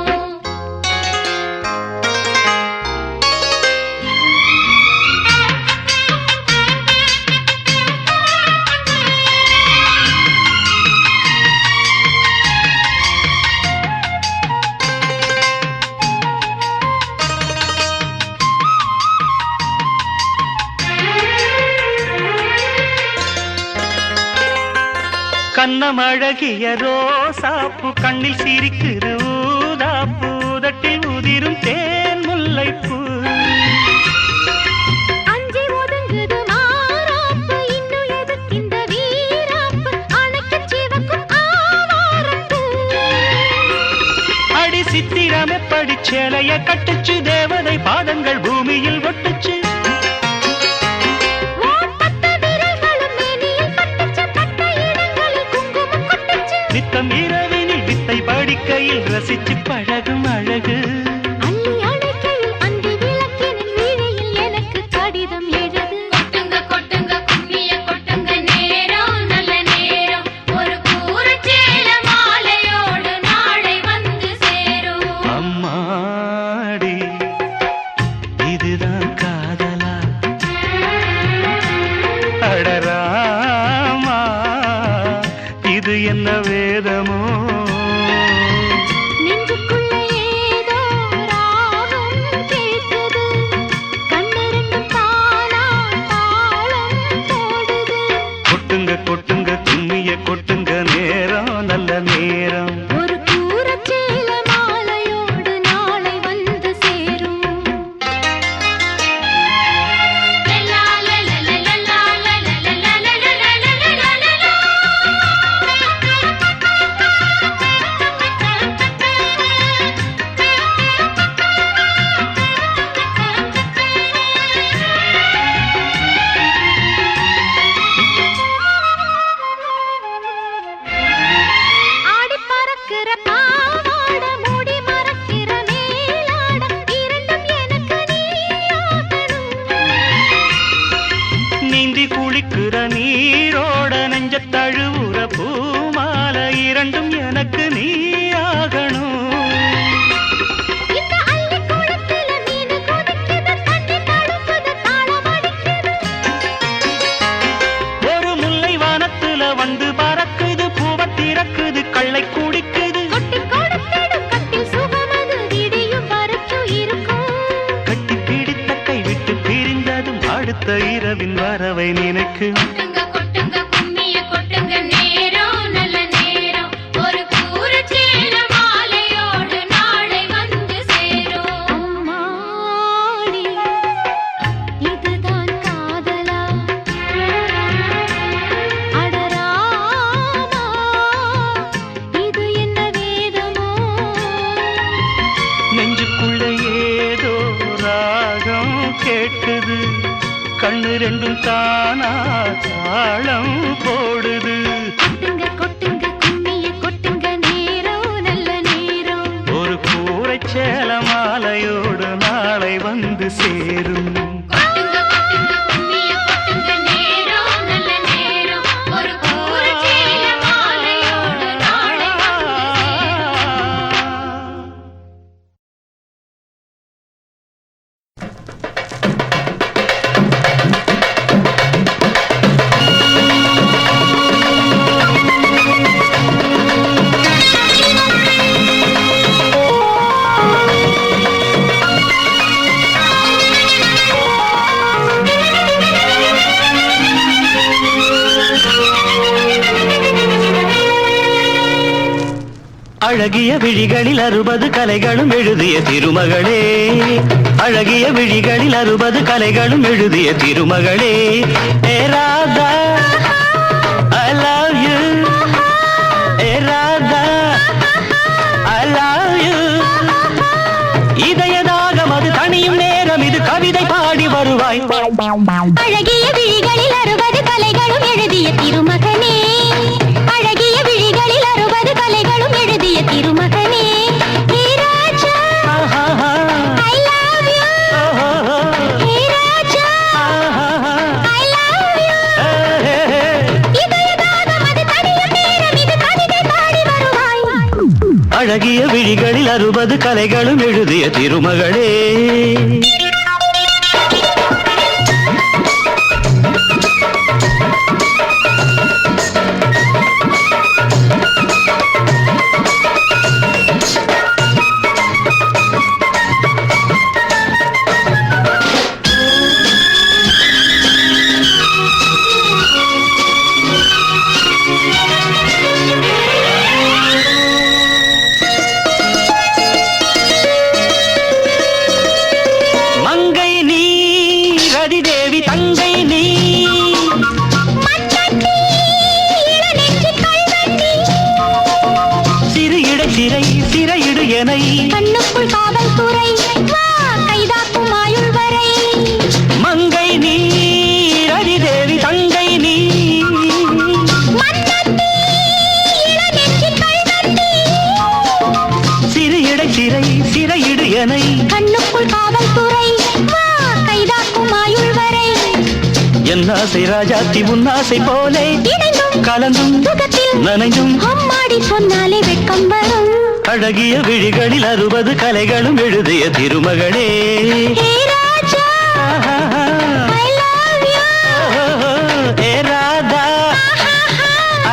Speaker 3: கண்ணமழகிய ரோசாப்பு கண்ணில் சிரிக்குது ஊதாப்பு, உதட்டில் உதிரும் தேன் முல்லைப்பூ.
Speaker 2: அஞ்சி ஒதுங்குது மாறாப்பு, இன்னும் எதுக்கு இந்த வீராப்பு, அணைக்கச் சிவக்கும் ஆவாரப்பூ.
Speaker 3: அடி சித்திரமே படிச்சேலைய கட்டுச்சு, தேவதை பாதங்கள் பூமியில் ஒட்டுச்சு.
Speaker 2: ஓட்டத்த விரல்களும் மேனியில் பட்டுச்சு, பட்ட இடங்களில் குங்குமம் கொட்டுச்சு.
Speaker 3: நித்தம் இரவினில் வித்தை படிக்கையில் ரசிச்சு பழகும் அழகு.
Speaker 2: அள்ளி அணைக்கையில் அந்தி விளக்கினின் வீணையில் எனக்கு கடிதம் எழுது.
Speaker 4: கொட்டுங்க கொட்டுங்க கும்மிய கொட்டுங்க, நேரம் நல்ல நேரம், ஒரு கூரச்சேல மாலையோடு நாளை வந்து சேரும்.
Speaker 3: அம்மாடி இதுதான் காதலா, அடராமா இது என்ன வேதமோ,
Speaker 2: நெஞ்சுக்குள்ள ஏதோ ராகம் கேட்குது, கண்ணு ரெண்டும் தானா தாளம் போடுது.
Speaker 3: கொட்டுங்க கொட்டுங்க கும்மிய கொட்டுங்க, நேரம் நல்ல நேரம்,
Speaker 2: ஒரு கூரச்சேல மாலையோடு நாளை வந்து சேரும்.
Speaker 4: லலா லலா லலா லலா லலா லலா லலா.
Speaker 2: ஆடி பறக்கிற பாவாட, மூடி மறக்கிற மேலாட, இரண்டும் எனக்கு நீயாகணும்.
Speaker 3: நீந்தி குளிக்கிற நீரோட நெஞ்ச தழுவுற பூமாலை, இரண்டும் எனக்கு நீயாகணும்.
Speaker 2: இந்த அள்ளி குளத்தில மீனு கொதிக்குது, தண்ணி தடுக்குது, தாளம் அடிக்குது.
Speaker 3: ஒரு முல்லை வானத்துல வந்து பறக்குது, பூவ திறக்குது, கள்ளை குடிக்குது.
Speaker 2: கொட்டி கொடுத்திடும் கட்டில் சுகமது, விடியும் வரைக்கும் இருக்கும்.
Speaker 3: கட்டி பிடித்த கை விட்டு பிரிந்ததும் அடுத்த இரவின் வரவை நினைக்கும்.
Speaker 4: கொட்டுங்க கொட்டுங்க கும்மிய கொட்டுங்க, நேரம் நல்ல நேரம், ஒரு கூரச்சேல மாலையோடு நாளை வந்து சேரும்.
Speaker 2: அம்மாடி இதுதான் காதலா, அடராமா இது என்ன வேதமோ,
Speaker 3: நெஞ்சுக்குள்ள ஏதோ ராகம் கேட்குது, கண்ணு ரெண்டும் தானா தாளம் போடுது.
Speaker 2: கொட்டுங்க கொட்டுங்க கும்மிய கொட்டுங்க, நேரம் நல்ல நேரம்,
Speaker 3: ஒரு கூரைச்சேல மாலையோடு நாளை வந்து சேரும்.
Speaker 4: கொட்டுங்க கொட்டுங்க கும்மிய கொட்டுங்க, நேரம் நல்ல நேரம், ஒரு கூரச்சேல மாலையோடு நாளை வந்து சேரும்.
Speaker 3: ஆ அழகிய விழிகளில் 60 கலைகளும் எழுதிய திருமகளே, அழகிய விழிகளில் 60 கலைகளும் எழுதிய திருமகளே. ஏ Radha I love you, A Radha I love you. இதயதாகம் அது தனியும் நேரம், இது கவிதை பாடி வருவாய்.
Speaker 2: அழகிய விழிகளில் 60 கலைகளும் எழுதிய திருமகனே, அழகிய விழிகளில் 60 கலைகளும் எழுதிய திருமகனே. ஹே ராஜா I love you, hey Raja I love you. இதயதாகம் அது தனியும் நேரம், இது கவிதை பாடி வருவாய்.
Speaker 3: அழகிய விழிகளில் 60 கலைகளும் எழுதிய திருமகளே. மங்கை நீ ரதி தேவி தங்கை நீ,
Speaker 2: மண்ணட்டி இளநெஞ்சி கல்வெட்டி,
Speaker 3: சிறு இடை சிறை சிறையிடு எனை,
Speaker 2: கண்ணுக்குள் காவல்துறை வா கைதாக்கும் ஆயுள் வரை.
Speaker 3: மங்கை நீ ரதி தேவி தங்கை நீ,
Speaker 2: மண்ணட்டி இளநெஞ்சி கல்வெட்டி,
Speaker 3: சிறு இடை சிறை சிறையிடு எனை,
Speaker 2: கண்ணுக்குள் காவல்துறை வா கைதாக்கும் ஆயுள் வரை.
Speaker 3: என் ஆசை ராஜாத்தி உன்னாசை போலே
Speaker 2: இணைந்தும்
Speaker 3: கலந்தும்
Speaker 2: சுகத்தில்
Speaker 3: நனைந்தும்,
Speaker 2: அம்மாடி சொன்னாலே வெட்கம் வரும்.
Speaker 3: அழகிய விழிகளில் 60 கலைகளும் எழுதிய திருமகளே.
Speaker 2: ஹே ராஜா I love you,
Speaker 3: A Radha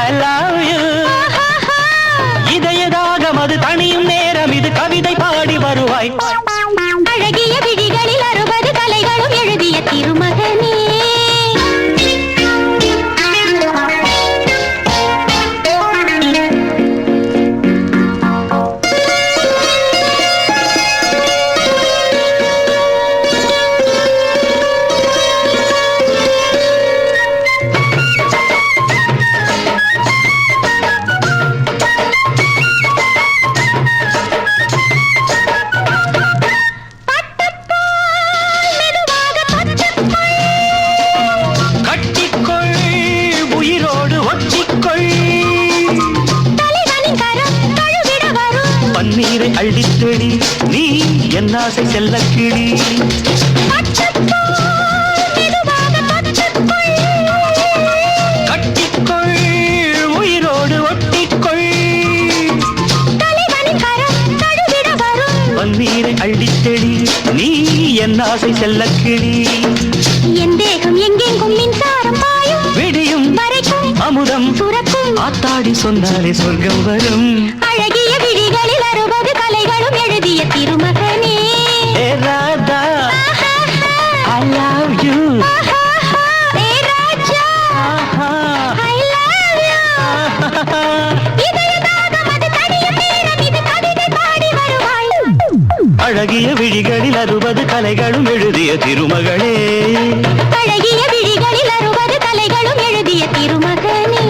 Speaker 3: I love you. இதயதாகம் அது தனியும் நேரம், இது கவிதை பாடி வருவாய்.
Speaker 2: அழகிய விழிகளில் 60 கலைகளும் எழுதிய திருமகனே.
Speaker 3: கட்டிக்கொள் உயிரோடு ஒட்டிக்கொள்,
Speaker 2: தலைவனின் கரம் தழுவிட வரும்.
Speaker 3: பன்னீரை அள்ளித்தெளி நீ என் ஆசை செல்லக்கிளி. கட்டிக்கொள் உயிரோடு ஒட்டிக்கொள்,
Speaker 2: தலைவனின் கரம் தழுவிட வரும்.
Speaker 3: பன்னீரை அள்ளித்தெளி நீ என் ஆசை செல்லக்கிளி.
Speaker 2: என் தேகம் எங்கெங்கும் மின்சாரம் பாயும்,
Speaker 3: விடியும்
Speaker 2: வரைக்கும்
Speaker 3: அமுதம்
Speaker 2: சுரக்கும்.
Speaker 3: ஆத்தாடி சொன்னாலே சொர்க்கம் வரும்.
Speaker 2: அழகிய விழிகளில் 60 கலைகளும் எழுதிய திருமகனே.
Speaker 3: ஏ Radha I love you.
Speaker 2: Hey Raja I love you. இதயதாகம் அது தனியும் நேரம், இது கவிதை பாடி வருவாய்.
Speaker 3: அழகிய விழிகளில் 60 கலைகளும் எழுதிய திருமகளே.
Speaker 2: அழகிய விழிகளில் 60 கலைகளும் எழுதிய திருமகனே.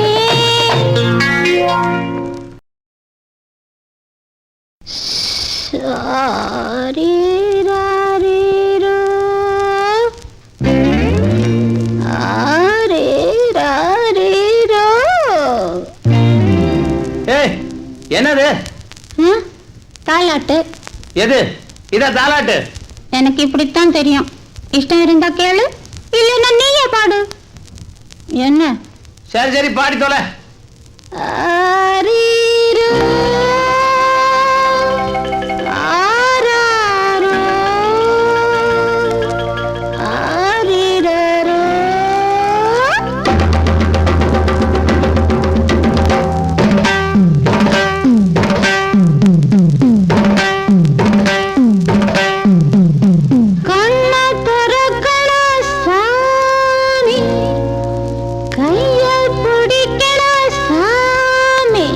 Speaker 2: ஆரீராரீரோ, ஆரீராரீரோ.
Speaker 1: ஏய் என்னது?
Speaker 2: தாலாட்டு.
Speaker 1: எது? இத தாலாட்டு?
Speaker 2: எனக்கு இப்படித்தான் தெரியும். இஷ்டம் இருந்தா கேளு, இல்லைன்னா நீயே பாடு. என்ன?
Speaker 1: சரி சரி பாடி தொலை.
Speaker 2: ஆரீரோ, ஆராரோ, ஆரீரரோ. கண்ணை திறக்கணும் சாமி, கையை பிடிக்கணும் சாமி.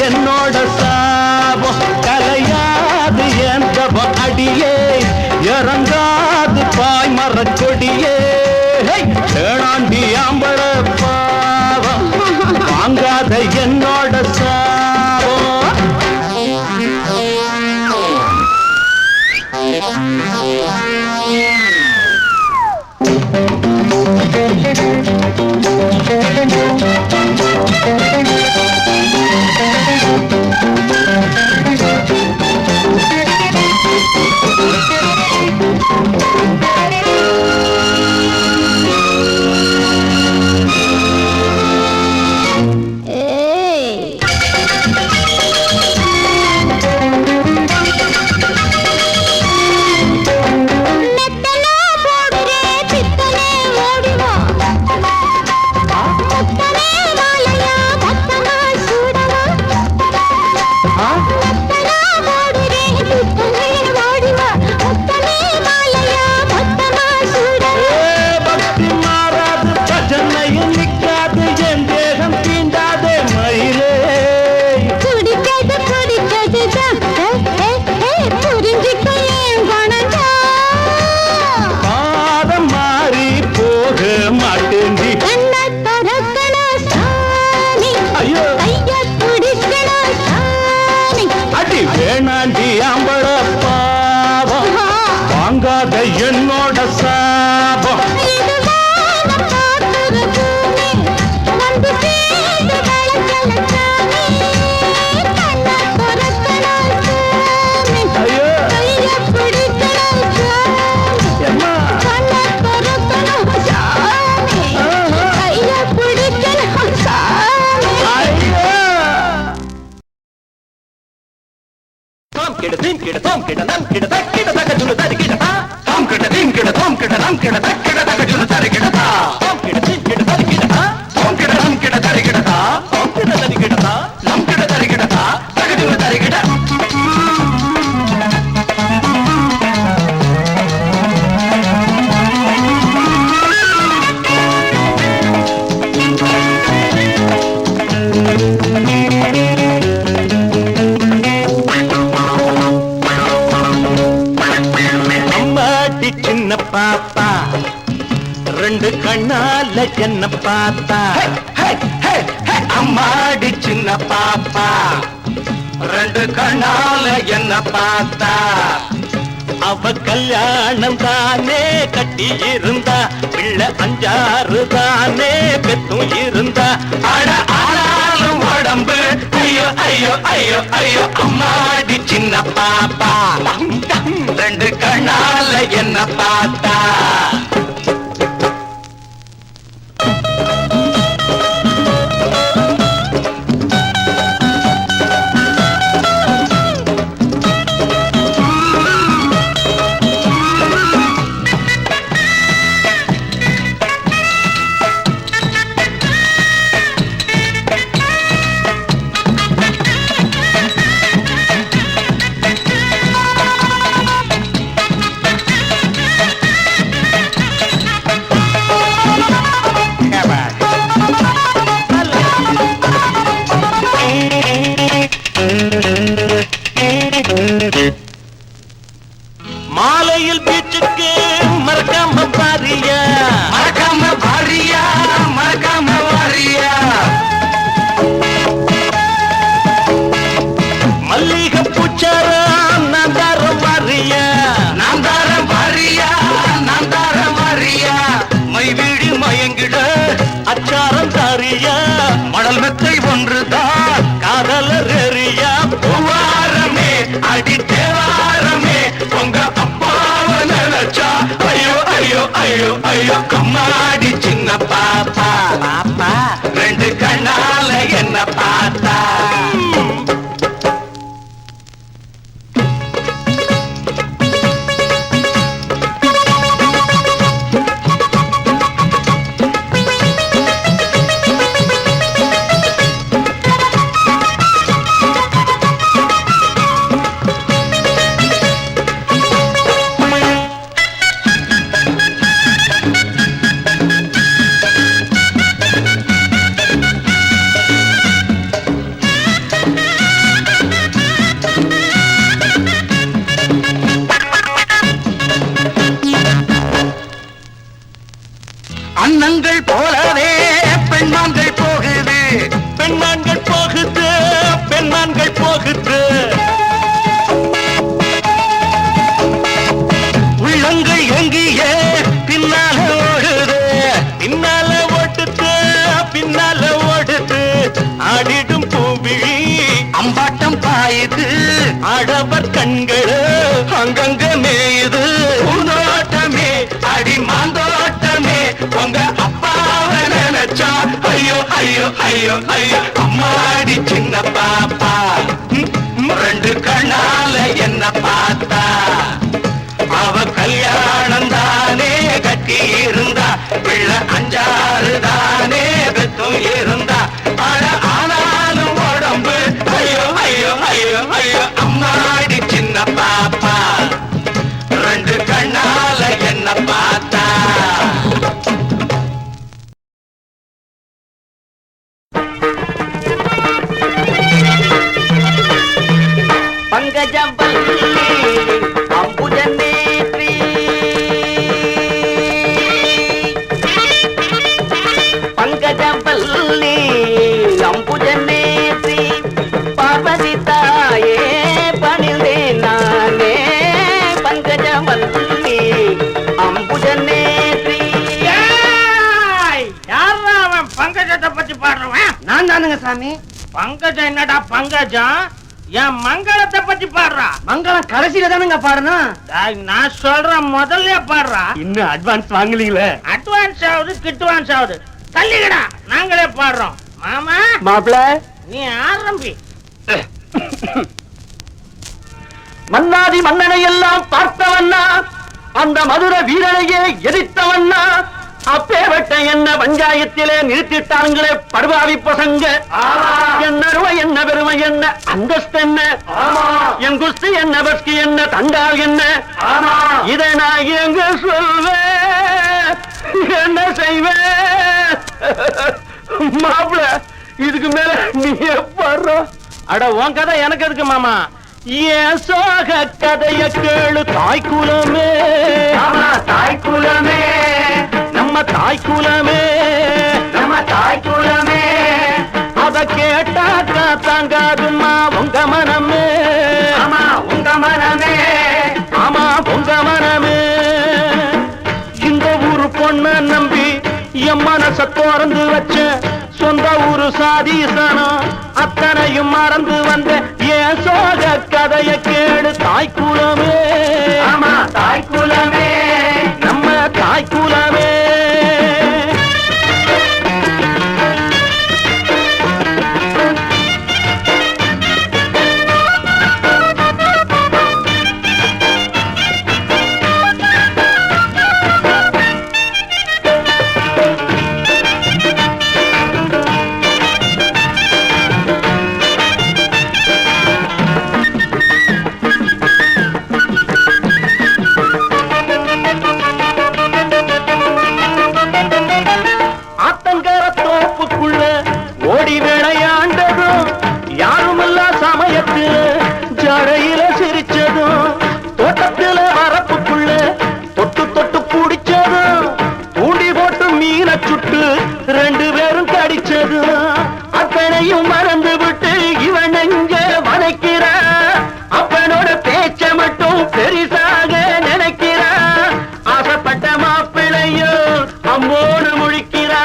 Speaker 1: என்னோட சாபம் கலையாது எந்தபம் அடியே இறங்காது பாய் மரக்கொடியே வேணாண்டி ஆம்பள பாவம் வாங்காத என்னோட சாபம் வேணாண்டி ஆம்பள பாவம் வாங்காத என்னோட சாபம் சின்ன பாப்பா ரெண்டு கண்ணால என்ன பார்த்தா அம்மாடி சின்ன பாப்பா ரெண்டு கண்ணால என்ன பார்த்தா அவ கல்யாணம் தானே கட்டி இருந்தா பிள்ளை 5 தானே பெத்தும் இருந்தா அட ஆனாலும் உடம்பு ஐயோ ஐயோ ஐயோ ஐயோ அம்மாடி சின்ன பாப்பா ரெண்டு கண்ணால என்ன பார்த்தா மாலையில் பீச்சுக்கு மறக்காம பாரியா மறக்காம பாரியா மறக்காம வாரியா மல்லிகை பூச்சாரம் நான் தாரம் வாரியா நான் தாரம் வாரியா நான் தாரம் வாரியா மை வீடி மயங்கிட அச்சாரம் தாரியா மணல் மெத்தை ஒன்றுதான் காதலர் எரியா பூவாரமே அடி தேவாரமே உங்க அப்பாவ நினைச்சா ஐயோ ஐயோ ஐயோ ஐயோ கம்மாடி சின்ன பாப்பா பாப்பா ரெண்டு கண்ணால என்ன பார்த்தா போலவே பெண்மான்கள் போகுது பெண்மான்கள் போகுது பெண்மான்கள் போகுது உள்ளங்கள் எங்கியே பின்னால ஓடுது பின்னால ஓட்டுது பின்னால ஓடுது ஆடிடும் பூவிழி அம்பாட்டம் பாயுது ஆடவர் கண்கள் அங்கங்க மேயுது பூந்தோட்டமே அடி மாந்தோட்டமே உங்க அப்பாவை நினைச்சா ஐயோ ஐயோ ஐயோ ஐயோ அம்மாடி சின்ன பாப்பா ரெண்டு கண்ணால என்ன பார்த்தா அவ கல்யாணம் தானே கட்டி இருந்தா பிள்ளை 5 தானே பெத்தும் இருந்தா ஆனா ஆனாலும் உடம்பு ஐயோ ஐயோ ஐயோ ஐயோ அம்மாடி சின்ன பாப்பா ரெண்டு கண்ணால என்ன பார்த்தா பங்கஜம் அம்புஜநேத்ரி பங்கஜவல்லி அம்புஜநேத்ரி பார்வதி தாயே பணிந்தே நானே பங்கஜவல்லி அம்புஜநேத்ரி.
Speaker 5: யாரா அவன் பங்கஜத்தை பத்தி பாடுறவன்?
Speaker 1: நான் தானுங்க சாமி.
Speaker 5: பங்கஜம் என்னடா பங்கஜம்? என் மங்களத்தை பத்தி பாடுறா.
Speaker 1: மங்களம் கடைசியில தானுங்க பாடணும்.
Speaker 5: நான் சொல்றேன் முதல்ல பாடுறா.
Speaker 1: இன்னும் அட்வான்ஸ் வாங்கலீங்களே.
Speaker 5: அட்வான்ஸ் ஆகுது கிட்வான்ஸ் ஆகுது. தள்ளிக்கடா நாங்களே பாடுறோம். மாமா
Speaker 1: மாப்பிள
Speaker 5: நீ ஆரம்பி.
Speaker 1: மன்னாதி மன்னனை எல்லாம் பார்த்தவண்ணா அந்த மதுர வீரனையே எதிர்த்தவண்ணா அப்பேவட்ட என்ன பஞ்சாயத்திலே நிறுத்திட்டாங்களே படுபாவி பசங்க. என்ன அருமை என்ன பெருமை என்ன அந்தஸ்து என்ன என் குஸ்தி என்ன பஸ்கி என்ன தண்டால் என்ன இதை நான் எங்க சொல்வேன் என்ன செய்வேன் மாப்பிள இதுக்கு மேல நீ பாடுற.
Speaker 5: அட உன் கதை எனக்கு எதுக்கு மாமா?
Speaker 1: ஏன் சோக கதைய கேளு தாய்க்குலமே தாய்க்குலமே நம்ம தாய்க்குலமே நம்ம தாய்க்குலமே அத கேட்டாக்கா தாங்காதுமா உங்க மனமே ஆமா உங்க மனமே ஆமா உங்க மனமே. இந்த ஊரு பொண்ண நம்பி என் மனச திறந்து வச்ச சொந்த ஊரு சாதீசனம் அத்தனையும் மறந்து வந்த ஏன் சோக கதைய கேடு தாய்க்குலமே ஆமா தாய்க்குலமே நம்ம தாய்க்குலமே. ஓடி விளையாண்டதும் யாருமில்ல சமயத்தில் ஜடையில சிரிச்சதும் தோட்டத்தில வரப்புக்குள்ள தொட்டு தொட்டு குடிச்சதும் தூண்டி போட்டு மீன சுட்டு 2 பேரும் கடிச்சதும் அத்தனையும் மறந்து விட்டு இவன் எங்க வளைக்கிற அப்பனோட பேச்ச மட்டும் பெரிசாக நினைக்கிற ஆசைப்பட்ட மாப்பிள்ளையோ அம்மோடு முழிக்கிறா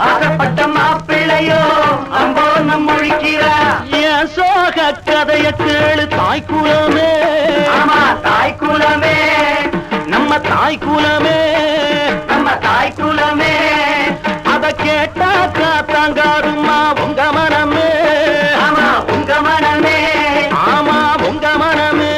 Speaker 1: ஆசைப்பட்ட மாப்பிள்ளையோ அம்போன்னு முழிக்கிறா. என் சோக கதைய கேளு தாய்க்குலமே ஆமா தாய்க்குலமே நம்ம தாய்க்குலமே நம்ம தாய்க்குலமே அத கேட்டாக்கா தாங்காருமா உங்க மனமே ஆமா உங்க மனமே ஆமா உங்க மனமே.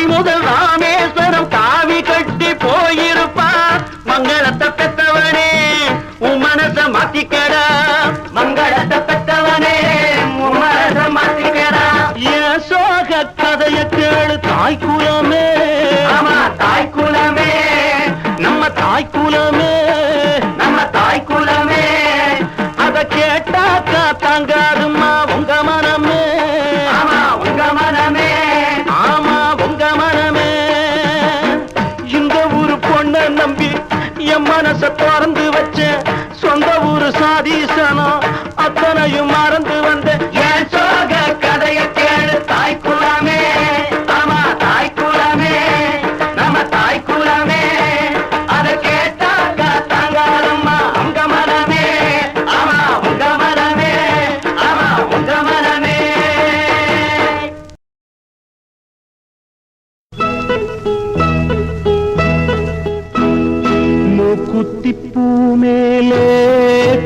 Speaker 1: காசி முதல் ராமேஸ்வரம் காவி கட்டி போயிருப்பார் மங்களத்தை பெற்றவனே உன் மனச மாத்திக்கடா மங்களத்தை பெற்றவனே உன் மனச மாத்திக்கடா என் சோக கதைய கேளு தாய் குலமே ஆமா தாய் குலமே நம்ம தாய் குலமே நம்ம தாய் குலமே அத கேட்டாக்கா தாங்காதும்மா உங்க மனமே ஆமா உங்க மனமே ஆமா உங்க மனமே இந்த ஊரு பொண்ண நம்பி என் மனச திறந்து வச்ச சொந்த ஊரு சாதீசனம் அத்தனையும் மறந்து வந்த என் சோக கதைய கேளு தாய் குலமே ஆமா தாய் குலமே நம்ம தாய் குலமே அத கேட்டாக்கா தாங்காதம்மா உங்க மனமே ஆமா உங்க மனமே ஆமா உங்க மனமே மூக்குத்திப்பூ மேலே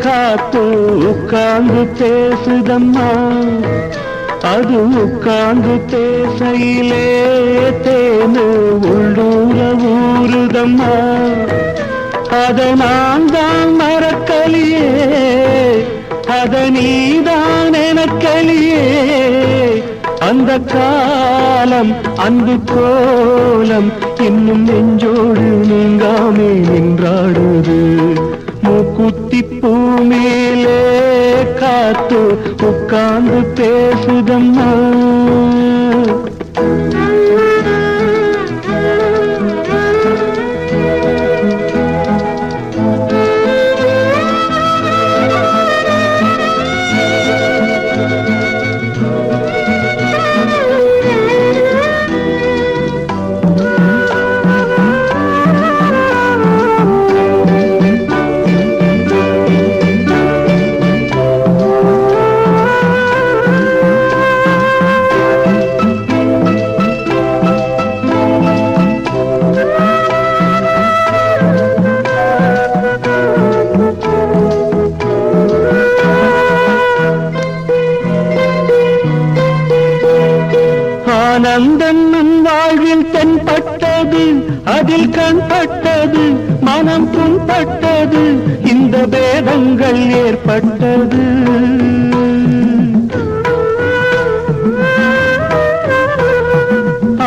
Speaker 1: காத்து உட்கார்ந்து பேசுதம்மா அது உட்கார்ந்து பேசையிலே தேனு உள்ளூர ஊறுதம்மா அத நான் தான் மறக்கலியே அத நீதான் எனக்கலியே அந்த காலம் அன்பு கோலம் இன்னும் நெஞ்சோடு நீங்காமே நின்றாடுது மூக்குத்திப்பூ மேலே காத்து உட்கார்ந்து பேசுதம்மா ஆனந்தம் நம் வாழ்வில் தென்பட்டது அதில் கண்பட்டது மனம் புண்பட்டது இந்த பேதங்கள் ஏற்பட்டது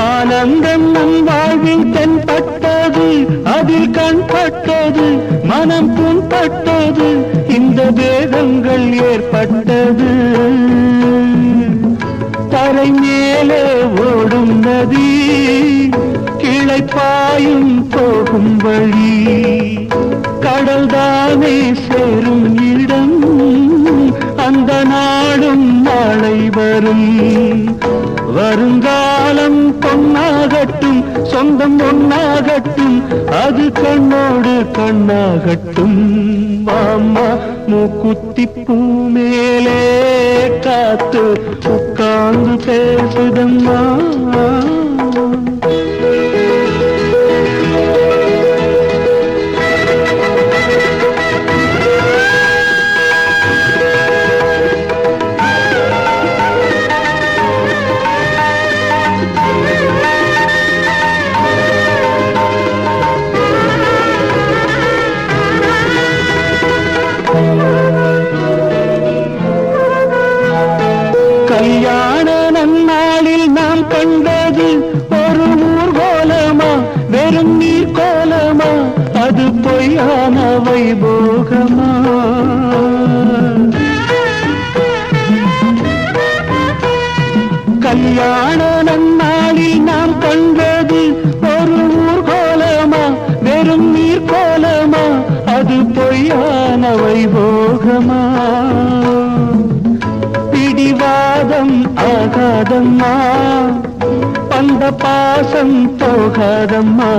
Speaker 1: ஆனந்தம் நம் வாழ்வில் தென்பட்டது அதில் கண்பட்டது மனம் புண்பட்டது இந்த பேதங்கள் ஏற்பட்டது தரை மேலே ஓடும் நதி கிளை பாயும் போகும் வழி கடல் தானே சேரும் இடம் அந்த நாடும் நாளை வரும் வருங்காலம் பொன்னாகட்டும் சொந்தம் ஒன்னாகட்டும் அது கண்ணோடு கண்ணாகட்டும் மாமா மூக்குத்திப்பூ மேலே காத்து உட்கார்ந்து பேசுதம்மா கல்யாண நன்னாளில் நாம் கண்டது ஒரு ஊர்கோலமா வெறும் நீர் கோலமா அது பொய்யான வைபோகமா கல்யாண நன்னாளில் நாம் கண்டது ஒரு ஊர்கோலமா வெறும் நீர் கோலமா அது பொய்யான வைபோகமா பிடிவாதம் ஆகாதம்மா பந்த பாசம் போகாதம்மா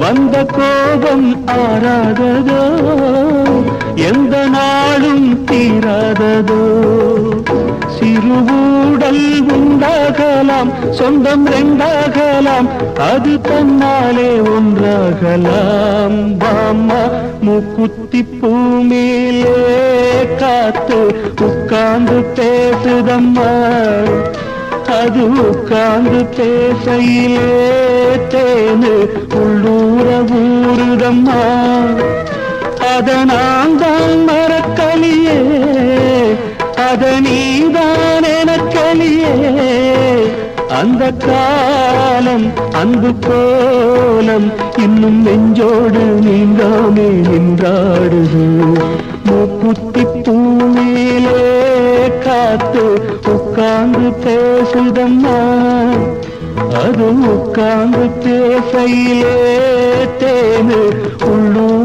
Speaker 1: வந்த கோபம் ஆறாததோ எந்த நாளும் தீராததோ சிறுவூடல் உண்டாகலாம் சொந்தம் ரெண்டாகலாம் அது தன்னாலே ஒன்றாகலாம் பாம்மா மூக்குத்திப்பூ மேலே காத்து உட்கார்ந்து பேசுதம்மா அது உட்கார்ந்து பேசையிலே தேனு உள்ளூர ஊருதம்மா அத நான் தான் மறக்கலியே அத நீதான் எனக்கலியே அந்த காலம் அன்பு கோலம் இன்னும் நெஞ்சோடு நீங்காமே நின்றாடுது மூக்குத்தி பூமியிலே காத்து உட்கார்ந்து பேசுதம்மா அது உட்கார்ந்து பேசையிலே தேனு உள்ளூர்